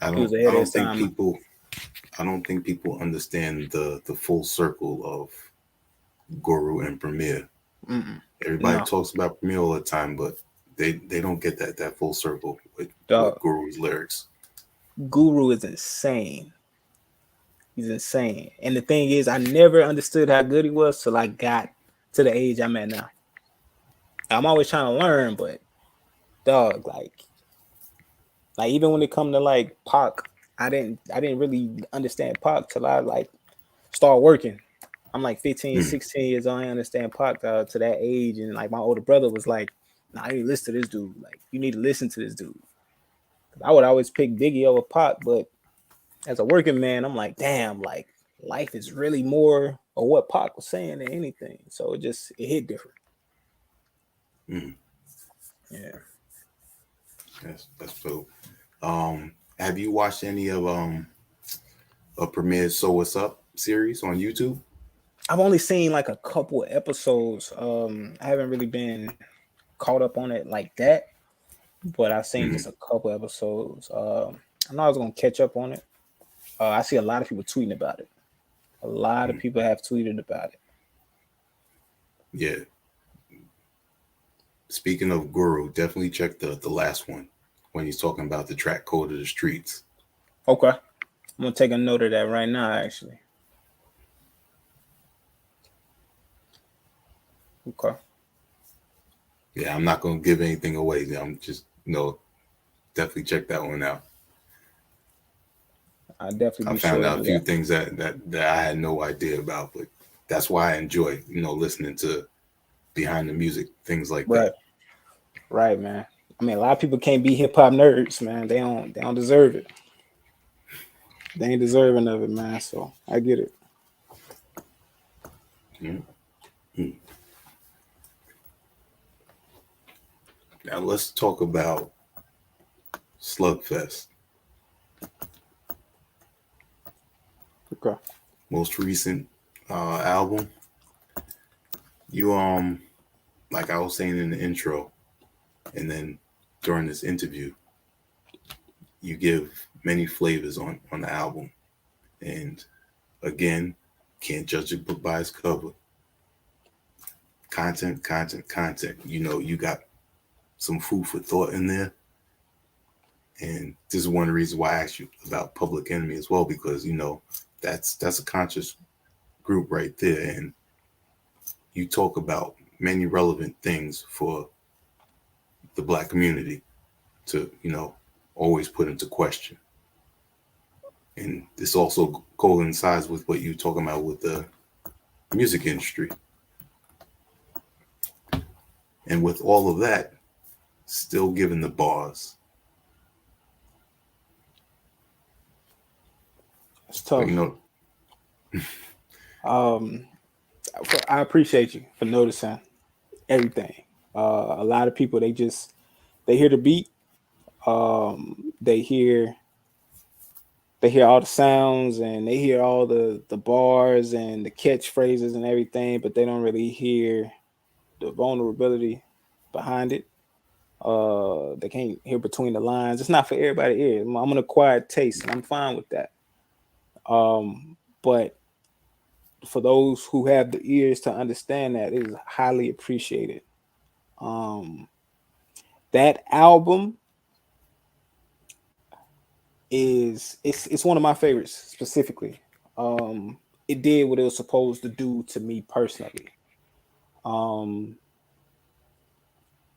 I he was don't. ahead I of don't his think time. people. I don't think people understand the full circle of Guru and Premier. Mm-mm. Everybody No, talks about Premier all the time, but they don't get that full circle with dog. Guru's lyrics. Guru is insane. He's insane. And the thing is, I never understood how good he was till I got to the age I'm at now. I'm always trying to learn, but dog, like even when it come to like Pac, I didn't really understand Pac till I like start working. I'm like 15, Mm, 16 years old. I understand Pac to that age. And like my older brother was like, nah, you need to listen to this dude. Like, you need to listen to this dude. I would always pick Biggie over Pac, but as a working man, I'm like, damn, like life is really more of what Pac was saying than anything. So it hit different. mm. Yeah. That's dope. Have you watched any of a Premier's So What's Up series on YouTube? I've only seen like a couple of episodes. I haven't really been caught up on it like that, but I've seen Mm, just a couple episodes. I know I was gonna catch up on it. I see a lot of people tweeting about it. A lot of mm. people have tweeted about it. Yeah. Speaking of Guru, definitely check the last one when he's talking about the track code of the streets. Okay, I'm gonna take a note of that right now. Actually, okay. Yeah, I'm not gonna give anything away. I'm just definitely check that one out. I'll definitely I be found sure to out a do few that. things that I had no idea about, but that's why I enjoy listening to behind the music things like Right, that. right, man. I mean, a lot of people can't be hip hop nerds, man. They don't deserve it. They ain't deserving of it, man. So I get it. Mhm. Now let's talk about Slugfest, Okay. most recent album. You like I was saying in the intro, and then during this interview, you give many flavors on the album, and again, can't judge a book by its cover. Content, content, content. You got some food for thought in there. And this is one of the reasons why I asked you about Public Enemy as well, because that's a conscious group right there. And you talk about many relevant things for the black community to, always put into question. And this also coincides with what you're talking about with the music industry. And with all of that, still given the bars. It's But tough. Um, I appreciate you for noticing everything. A lot of people they hear the beat. They hear all the sounds and they hear all the bars and the catchphrases and everything, but they don't really hear the vulnerability behind it. They can't hear between the lines. It's not for everybody ear. I'm an acquired taste, and I'm fine with that. But for those who have the ears to understand that, it is highly appreciated. Um, that album it's one of my favorites specifically. Um, it did what it was supposed to do to me personally. Um,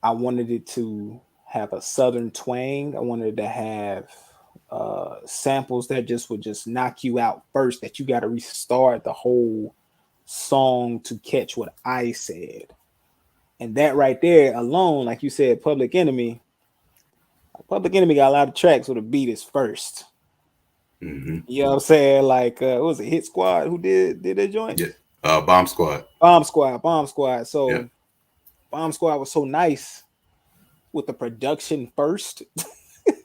I wanted it to have a southern twang. I wanted it to have samples that just would just knock you out first. That you got to restart the whole song to catch what I said. And that right there alone, like you said, Public Enemy got a lot of tracks where the beat is first. mm-hmm. You know what I'm saying? Like, what was it, Hit Squad who did that joint? Yeah, Bomb Squad. Bomb Squad, Bomb Squad. Yeah. So Bomb Squad was so nice with the production first.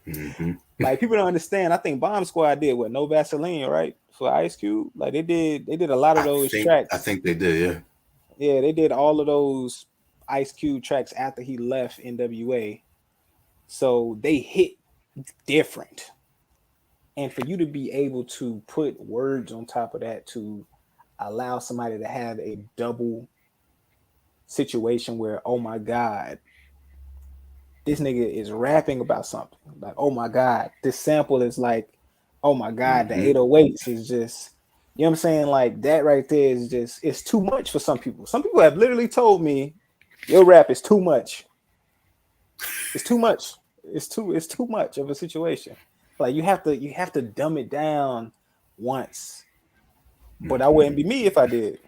Mm-hmm. Like people don't understand. I think Bomb Squad did what No Vaseline, right? For Ice Cube. Like they did a lot of those I tracks. think they did. Yeah. Yeah, they did all of those Ice Cube tracks after he left NWA. So they hit different. And for you to be able to put words on top of that to allow somebody to have a double situation where, oh my God, this nigga is rapping about something. Like, oh my God, this sample is like, oh my God, the Mm-hmm. 808s is just, you know what I'm saying? Like that right there is just, it's too much for some people. Some people have literally told me, your rap is too much. It's too much. It's too much of a situation. Like you have to dumb it down once. But I wouldn't be me if I did.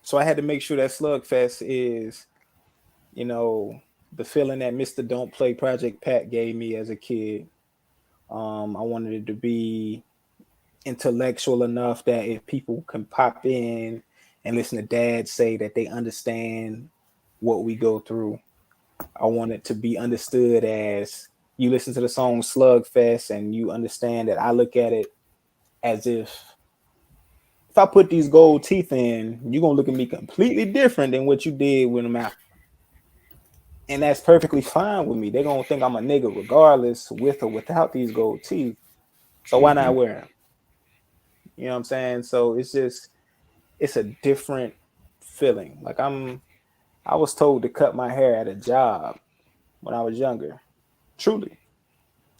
So I had to make sure that Slugfest is, you know, the feeling that Mr. Don't Play Project Pat gave me as a kid. I wanted it to be intellectual enough that if people can pop in and listen to dad say that they understand what we go through. I want it to be understood as you listen to the song Slugfest and you understand that I look at it as if I put these gold teeth in, you're gonna look at me completely different than what you did with them out. And that's perfectly fine with me. They're gonna think I'm a nigga regardless, with or without these gold teeth. So why Mm-hmm. not wear them? You know what I'm saying? So it's a different feeling. Like I was told to cut my hair at a job when I was younger. Truly.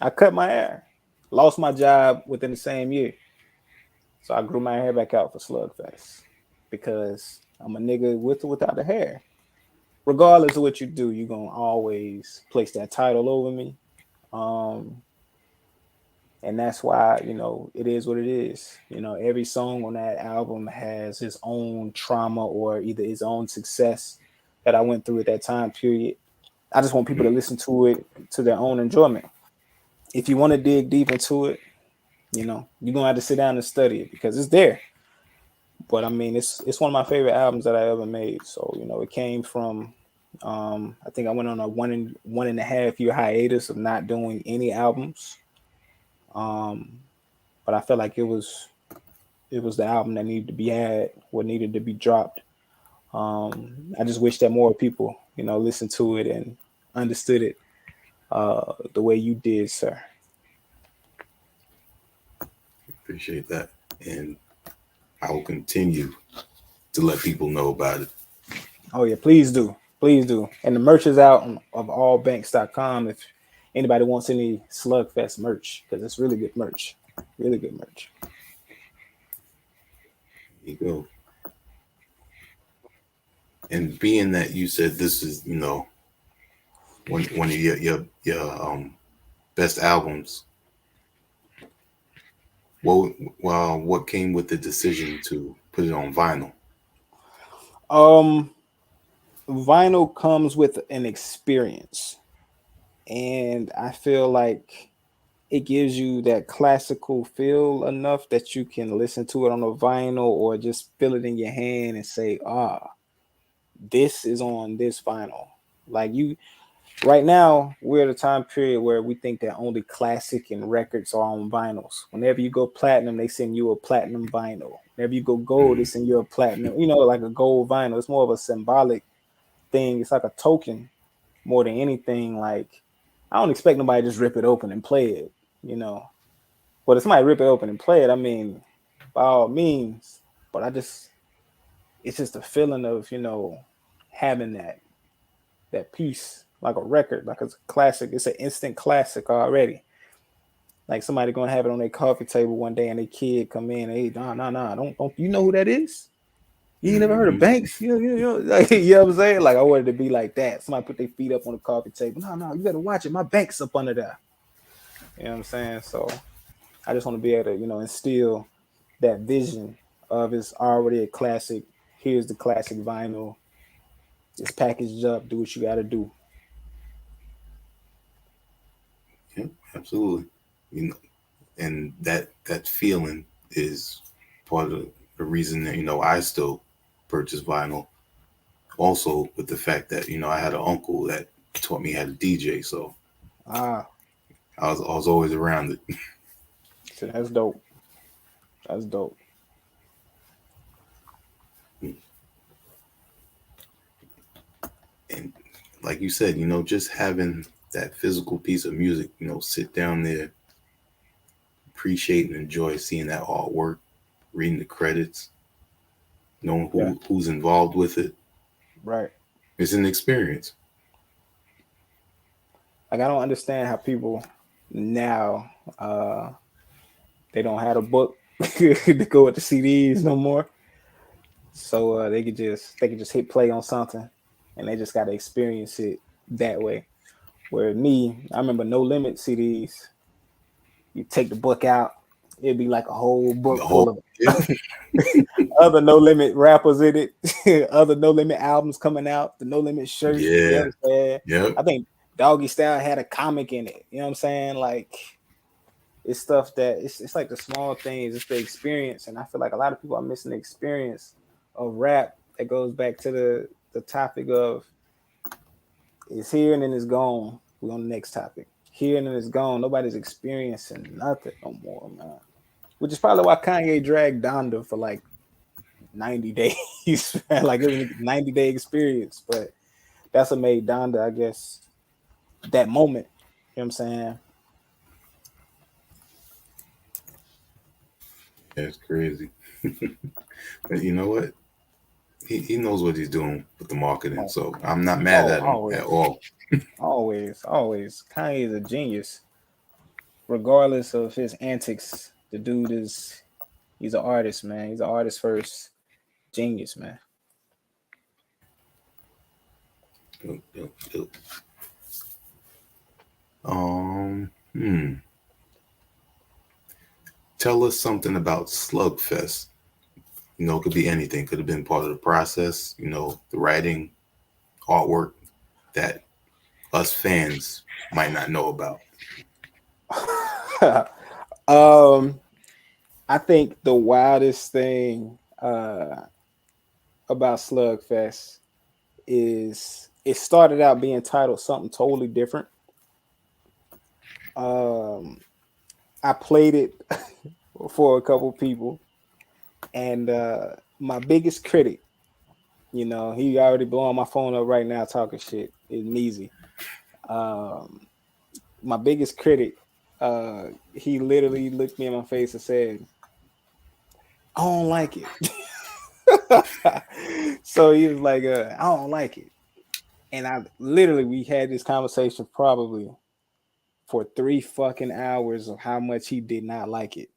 I cut my hair. Lost my job within the same year. So I grew my hair back out for Slugfest. Because I'm a nigga with or without the hair. regardless of what you do, you're gonna always place that title over me. Um, and that's why, it is what it is. Every song on that album has his own trauma or either his own success that I went through at that time period. I just want people to listen to it to their own enjoyment. If you want to dig deep into it, you're gonna have to sit down and study it because it's there. But I mean, it's one of my favorite albums that I ever made. So it came from. I think I went on a 1.5 year hiatus of not doing any albums. But I felt like it was the album that needed to be had, what needed to be dropped. I just wish that more people, listened to it and understood it the way you did, sir. Appreciate that. And I will continue to let people know about it. Oh yeah, please do. Please do. And the merch is out of allbanks.com if anybody wants any Slugfest merch, because it's really good merch. Really good merch. There you go. And being that you said this is, one of your best albums, what came with the decision to put it on vinyl? Um, Vinyl comes with an experience, and I feel like it gives you that classical feel enough that you can listen to it on a vinyl or just feel it in your hand and say, this is on this vinyl. Like right now, we're at a time period where we think that only classic and records are on vinyls. Whenever you go platinum, they send you a platinum vinyl. Whenever you go gold, they send you a platinum, like a gold vinyl. It's more of a symbolic thing. It's like a token more than anything. Like, I don't expect nobody to just rip it open and play it, But if somebody rip it open and play it, I mean, by all means. But it's just a feeling of, having that piece, like a record, like it's a classic. It's an instant classic already. Like somebody gonna have it on their coffee table one day, and their kid come in, hey, nah, don't you know who that is? You ain't never heard of Banks? Like, you know what I'm saying? Like I wanted to be like that. Somebody put their feet up on the coffee table. No, you gotta watch it. My Banks up under there. You know what I'm saying? So I just want to be able to, instill that vision of it's already a classic. Here's the classic vinyl. It's packaged up. Do what you got to do. Yeah, absolutely. And that feeling is part of the reason that I still purchase vinyl. Also, with the fact that I had an uncle that taught me how to DJ, so Ah, I was always around it. so that's dope. That's dope. And like you said, just having that physical piece of music, sit down there, appreciate and enjoy seeing that artwork, reading the credits, knowing Yeah, who's involved with it. right. It's an experience. Like I don't understand how people now they don't have a book to go with the CDs no more. So they could just hit play on something, and they just got to experience it that way. Where me, I remember No Limit CDs. You take the book out, it'd be like a whole The book whole full of yeah, other No Limit rappers in it, other No Limit albums coming out, the No Limit shirt. You know yeah, what I'm saying? yep. I think Doggy Style had a comic in it. You know what I'm saying? Like it's stuff that it's like the small things, it's the experience, and I feel like a lot of people are missing the experience of rap. That goes back to the topic of it's here and then it's gone. We're on the next topic. Here and then it's gone. Nobody's experiencing nothing no more, man. Which is probably why Kanye dragged Donda for like 90 days. Like it was a 90-day experience. But that's what made Donda, I guess, that moment. You know what I'm saying? That's crazy. But you know what? He knows what he's doing with the marketing, Oh, so I'm not mad oh, at him at always, all. always. Kanye is a genius, regardless of his antics. The dude he's an artist, man. He's an artist first. Genius, man. Dope, dope, dope. Um, hmm. Tell us something about Slugfest. It could be anything. Could have been part of the process. The writing, artwork that us fans might not know about. um, I think the wildest thing about Slugfest is it started out being titled something totally different. Um, I played it for a couple people, and my biggest critic, he already blowing my phone up right now talking shit, is Meezy. Um, my biggest critic, he literally looked me in my face and said, "I don't like it." So he was like, "I don't like it," and we had this conversation probably for 3 fucking hours of how much he did not like it,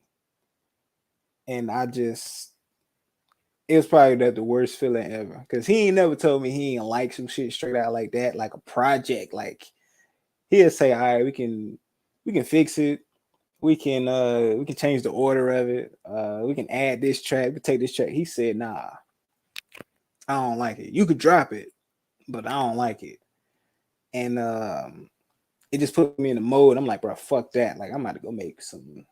and it was probably the worst feeling ever because he ain't never told me he ain't like some shit straight out like that, like a project. Like he'll say, "All right, we can fix it. We can change the order of it. We can add this track. We can take this track." He said, "Nah, I don't like it. You could drop it, but I don't like it." And it just put me in the mode. I'm like, bro, fuck that. Like I'm about to go make some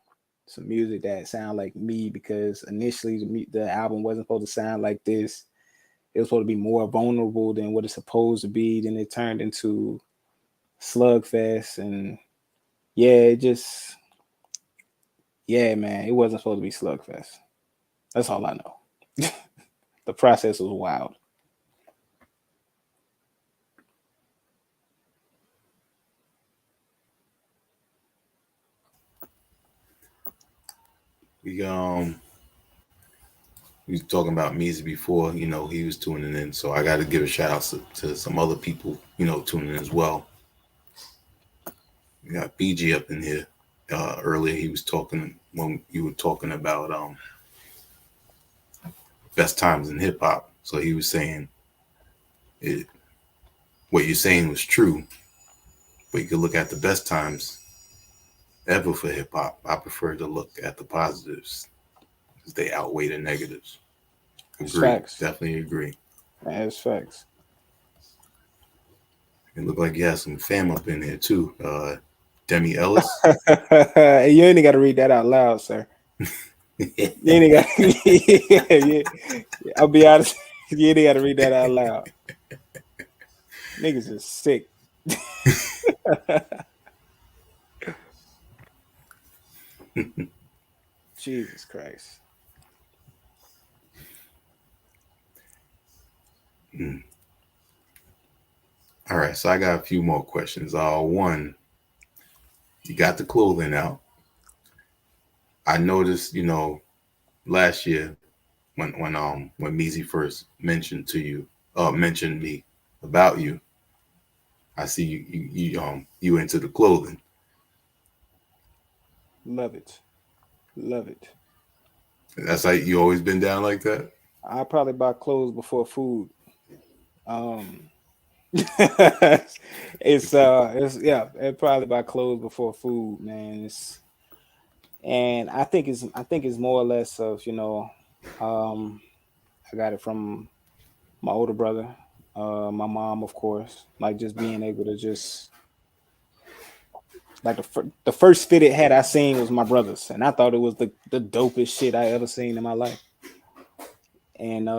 music that sound like me because initially the album wasn't supposed to sound like this. It was supposed to be more vulnerable than what it's supposed to be. Then it turned into Slugfest, and yeah, man, it wasn't supposed to be Slugfest. That's all I know. The process was wild. We we was talking about music before. He was tuning in, so I got to give a shout out to some other people. Tuning in as well. We got BG up in here. Earlier, he was talking when you were talking about best times in hip hop. So he was saying it. What you're saying was true, but you could look at the best times ever for hip hop. I prefer to look at the positives because they outweigh the negatives. It's Agree, facts. definitely agree. It's facts. It looked like you had some fam up in here too. Demi Ellis. Hey, you ain't got to read that out loud, sir. You ain't got. Yeah. I'll be honest. You ain't got to read that out loud. Niggas is sick. Jesus Christ. Mm. All right, so I got a few more questions. One, you got the clothing out. I noticed, last year when Meezy first mentioned me about you, I see you into the clothing. Love it. Love it. That's like you always been down like that. I probably buy clothes before food. Um, it's yeah, it probably buy clothes before food, man. And I think it's more or less of um, I got it from my older brother, my mom, of course. Like just being able to just like the first fitted hat I seen was my brother's, and I thought it was the dopest shit I ever seen in my life. And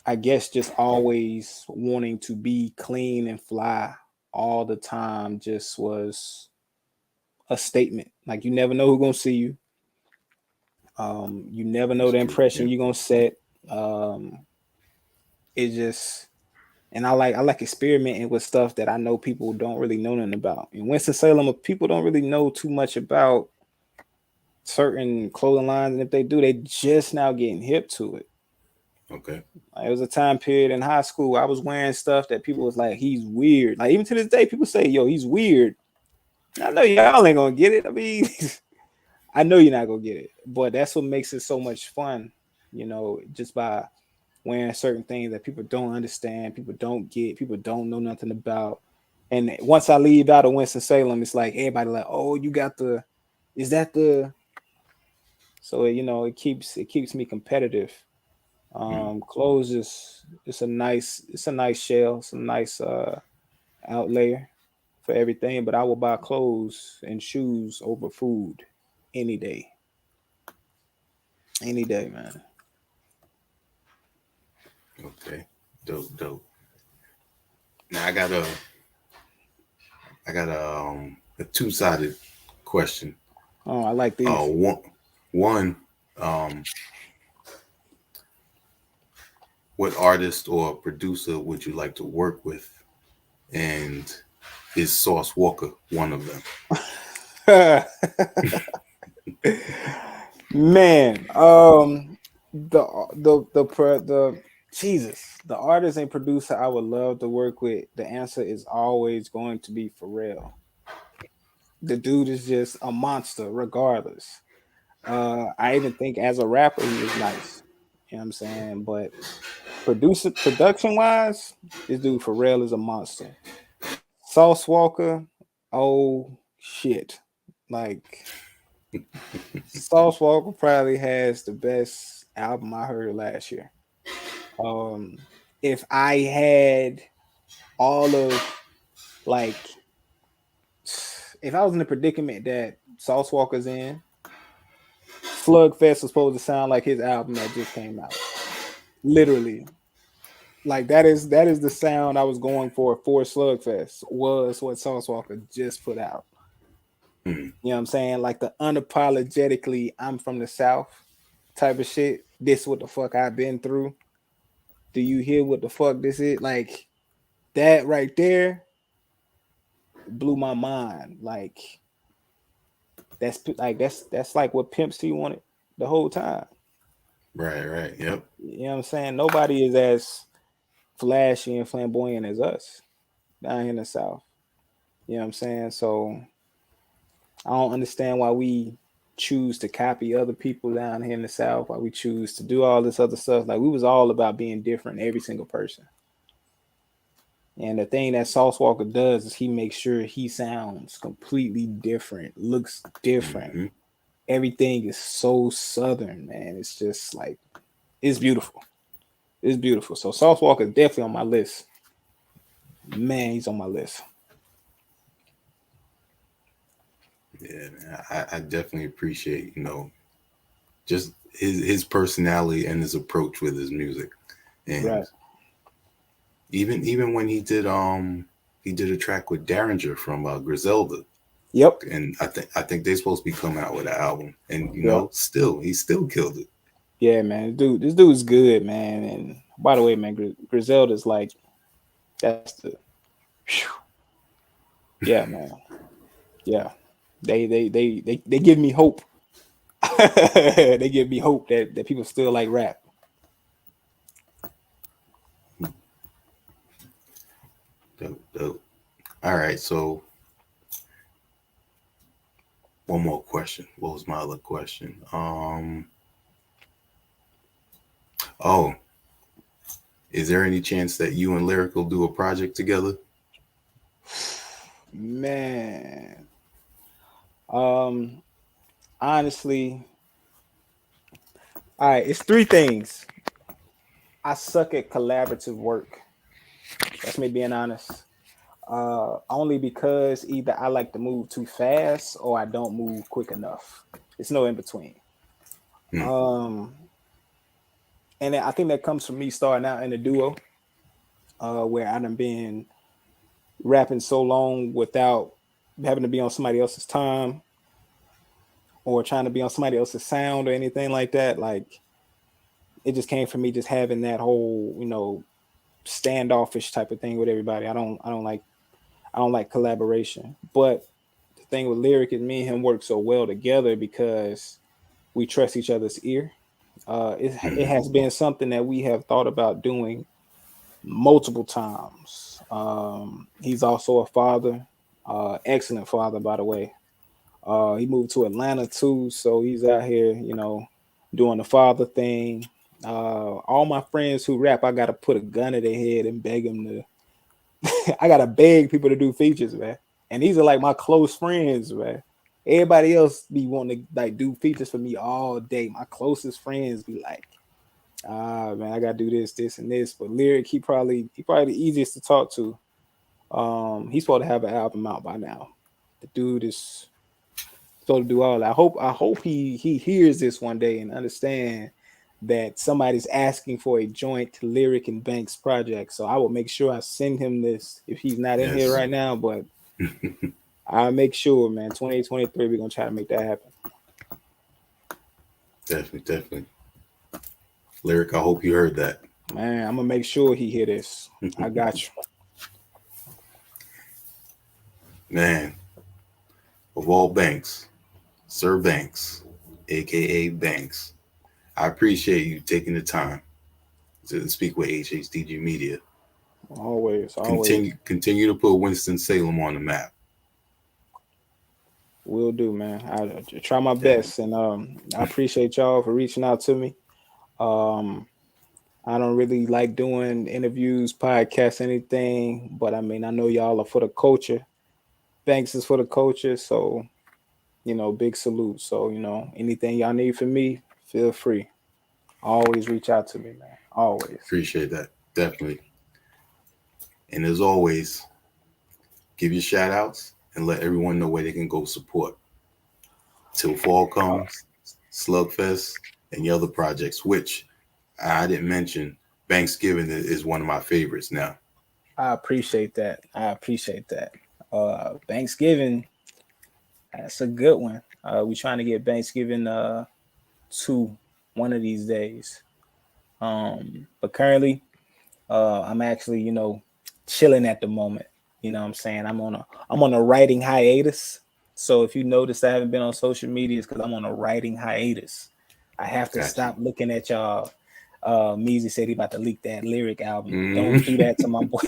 I guess just always wanting to be clean and fly all the time just was a statement. Like you never know who's gonna see you. You never know That's the true. impression Yeah. you're gonna set. Um, it just and I like experimenting with stuff that I know people don't really know nothing about. In Winston Salem, people don't really know too much about certain clothing lines, and if they do, they just now getting hip to it. Okay. Like, it was a time period in high school I was wearing stuff that people was like, he's weird. Like even to this day, people say, "Yo, he's weird." I know y'all ain't gonna get it. I mean, I know you're not gonna get it, but that's what makes it so much fun. Just by wearing certain things that people don't understand, people don't get, people don't know nothing about. And once I leave out of Winston-Salem, it's like everybody like, oh, you got the, is that the? So it keeps me competitive. Mm. Clothes is it's a nice shell, it's a nice outlayer for everything. But I will buy clothes and shoes over food any day, any day, man. Okay. Dope, dope. Now I got a two-sided question. Oh, I like these. One, um, what artist or producer would you like to work with? And is Sauce Walker one of them? Man, the Jesus, the artist and producer I would love to work with. The answer is always going to be Pharrell. The dude is just a monster, regardless. I even think as a rapper, he is nice. You know what I'm saying? But production wise, this dude Pharrell is a monster. Sauce Walker, oh shit. Like Sauce Walker probably has the best album I heard last year. Um, if I had all of like, if I was in the predicament that Sauce Walker's in, Slugfest was supposed to sound like his album that just came out. Literally, like that is the sound I was going for Slugfest was what Sauce Walker just put out. Hmm. You know what I'm saying? Like the unapologetically I'm from the South type of shit. This what the fuck I've been through. Do you hear what the fuck this is? Like that right there blew my mind. Like that's like what Pimp C wanted the whole time. Right, right. Yep. You know what I'm saying? Nobody is as flashy and flamboyant as us down here in the South. You know what I'm saying? So I don't understand why we choose to copy other people down here in the South, why we choose to do all this other stuff. Like we was all about being different, every single person. And the thing that Sauce Walker does is he makes sure he sounds completely different, looks different. Hmm. Everything is so southern, man. It's just like it's beautiful. It's beautiful. So Sauce Walker is definitely on my list. Man, he's on my list. Yeah, man. I definitely appreciate, just his personality and his approach with his music. And Right. even when he did a track with Derringer from Griselda. Yep. And I think they're supposed to be coming out with an album. And Yep. still he still killed it. Yeah, man. This dude's good, man. And by the way, man, Griselda's like that's the whew. Yeah, man. Yeah. They give me hope. They give me hope that people still like rap. Dope, dope. All right, so one more question. What was my other question? Oh, is there any chance that you and Lyric will do a project together? Man. Um honestly, all right, it's three things. I suck at collaborative work. That's me being honest. Only because either I like to move too fast or I don't move quick enough. It's no in between. Hmm. Um, and I think that comes from me starting out in a duo, where I done been rapping so long without having to be on somebody else's time or trying to be on somebody else's sound or anything like that. Like it just came from me just having that whole, standoffish type of thing with everybody. I don't like collaboration. But the thing with Lyric is me and him work so well together because we trust each other's ear. It Hmm. has been something that we have thought about doing multiple times. He's also a father, excellent father, by the way. He moved to Atlanta too, so he's out here, doing the father thing. All my friends who rap, I gotta put a gun to their head and beg them to. I gotta beg people to do features, man. And these are like my close friends, man. Everybody else be wanting to like do features for me all day. My closest friends be like, man, I gotta do this, and this. But Lyric, he probably the easiest to talk to. He's supposed to have an album out by now. The dude is supposed to do all that. I hope he hears this one day and understand that somebody's asking for a joint Lyric and Banks project. So I will make sure I send him this if he's not in here Yes. right now. But I'll make sure, man. 2023, we're gonna try to make that happen. Definitely. Lyric, I hope you heard that. Man, I'm gonna make sure he hear this. I got you. Man, of all banks, Sir Banks, aka Banks, I appreciate you taking the time to speak with HHDG Media. Always. Continue to put Winston-Salem on the map. Will do, man. I try my best, and I appreciate y'all for reaching out to me. I don't really like doing interviews, podcasts, anything, but I mean, I know y'all are for the culture. Banks is for the culture, so big salute. So anything y'all need from me, feel free. Always reach out to me, man. Always. Appreciate that. Definitely. And as always, give your shout outs and let everyone know where they can go support. Till fall comes, Slugfest, and your other projects, which I didn't mention. Thanksgiving is one of my favorites now. I appreciate that. Thanksgiving, that's a good one. We trying to get Thanksgiving to one of these days. But currently, I'm actually, chilling at the moment. You know what I'm saying? I'm on a writing hiatus. So if you notice I haven't been on social media, it's because I'm on a writing hiatus. I have to stop looking at y'all. Measy said he about to leak that Lyric album. Don't do that to my boy.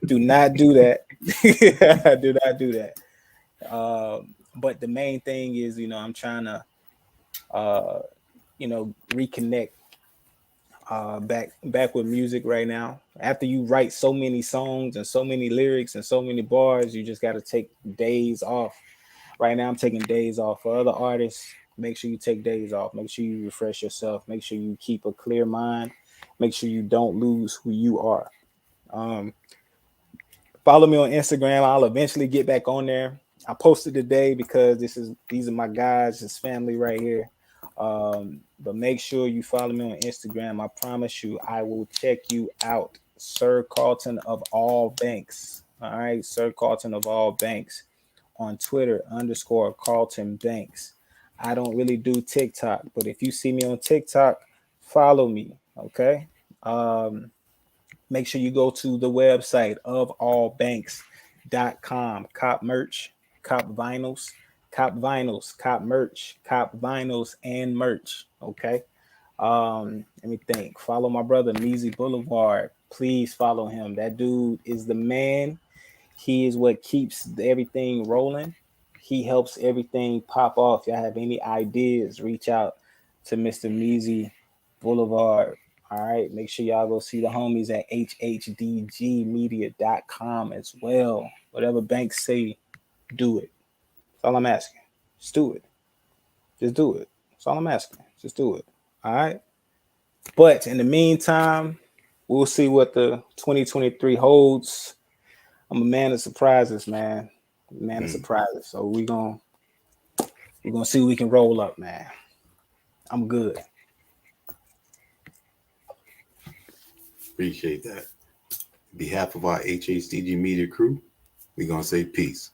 Do not do that. Do not do that. But the main thing is, I'm trying to, reconnect back with music right now. After you write so many songs and so many lyrics and so many bars, you just got to take days off. Right now, I'm taking days off. For other artists, make sure you take days off. Make sure you refresh yourself. Make sure you keep a clear mind. Make sure you don't lose who you are. Follow me on Instagram. I'll eventually get back on there. I posted today because these are my guys, his family right here. But make sure you follow me on Instagram. I promise you, I will check you out. Sir Carlton of all banks. All right, Sir Carlton of all banks on Twitter _Carlton Banks. I don't really do TikTok, but if you see me on TikTok, follow me. Okay. Make sure you go to the website of allbanks.com. Cop merch, cop vinyls, cop merch, cop vinyls, and merch. Okay. Let me think. Follow my brother Measy Boulevard. Please follow him. That dude is the man. He is what keeps everything rolling. He helps everything pop off. Y'all have any ideas, reach out to Mr. Measy Boulevard. All right. Make sure y'all go see the homies at HHDGmedia.com as well. Whatever banks say, do it. That's all I'm asking. Just do it. Just do it. That's all I'm asking. Just do it. All right. But in the meantime, we'll see what the 2023 holds. I'm a man of surprises, man. Man of surprises. So we're gonna see what we can roll up, man. I'm good. Appreciate that. On behalf of our HHDG Media crew, we're gonna say peace.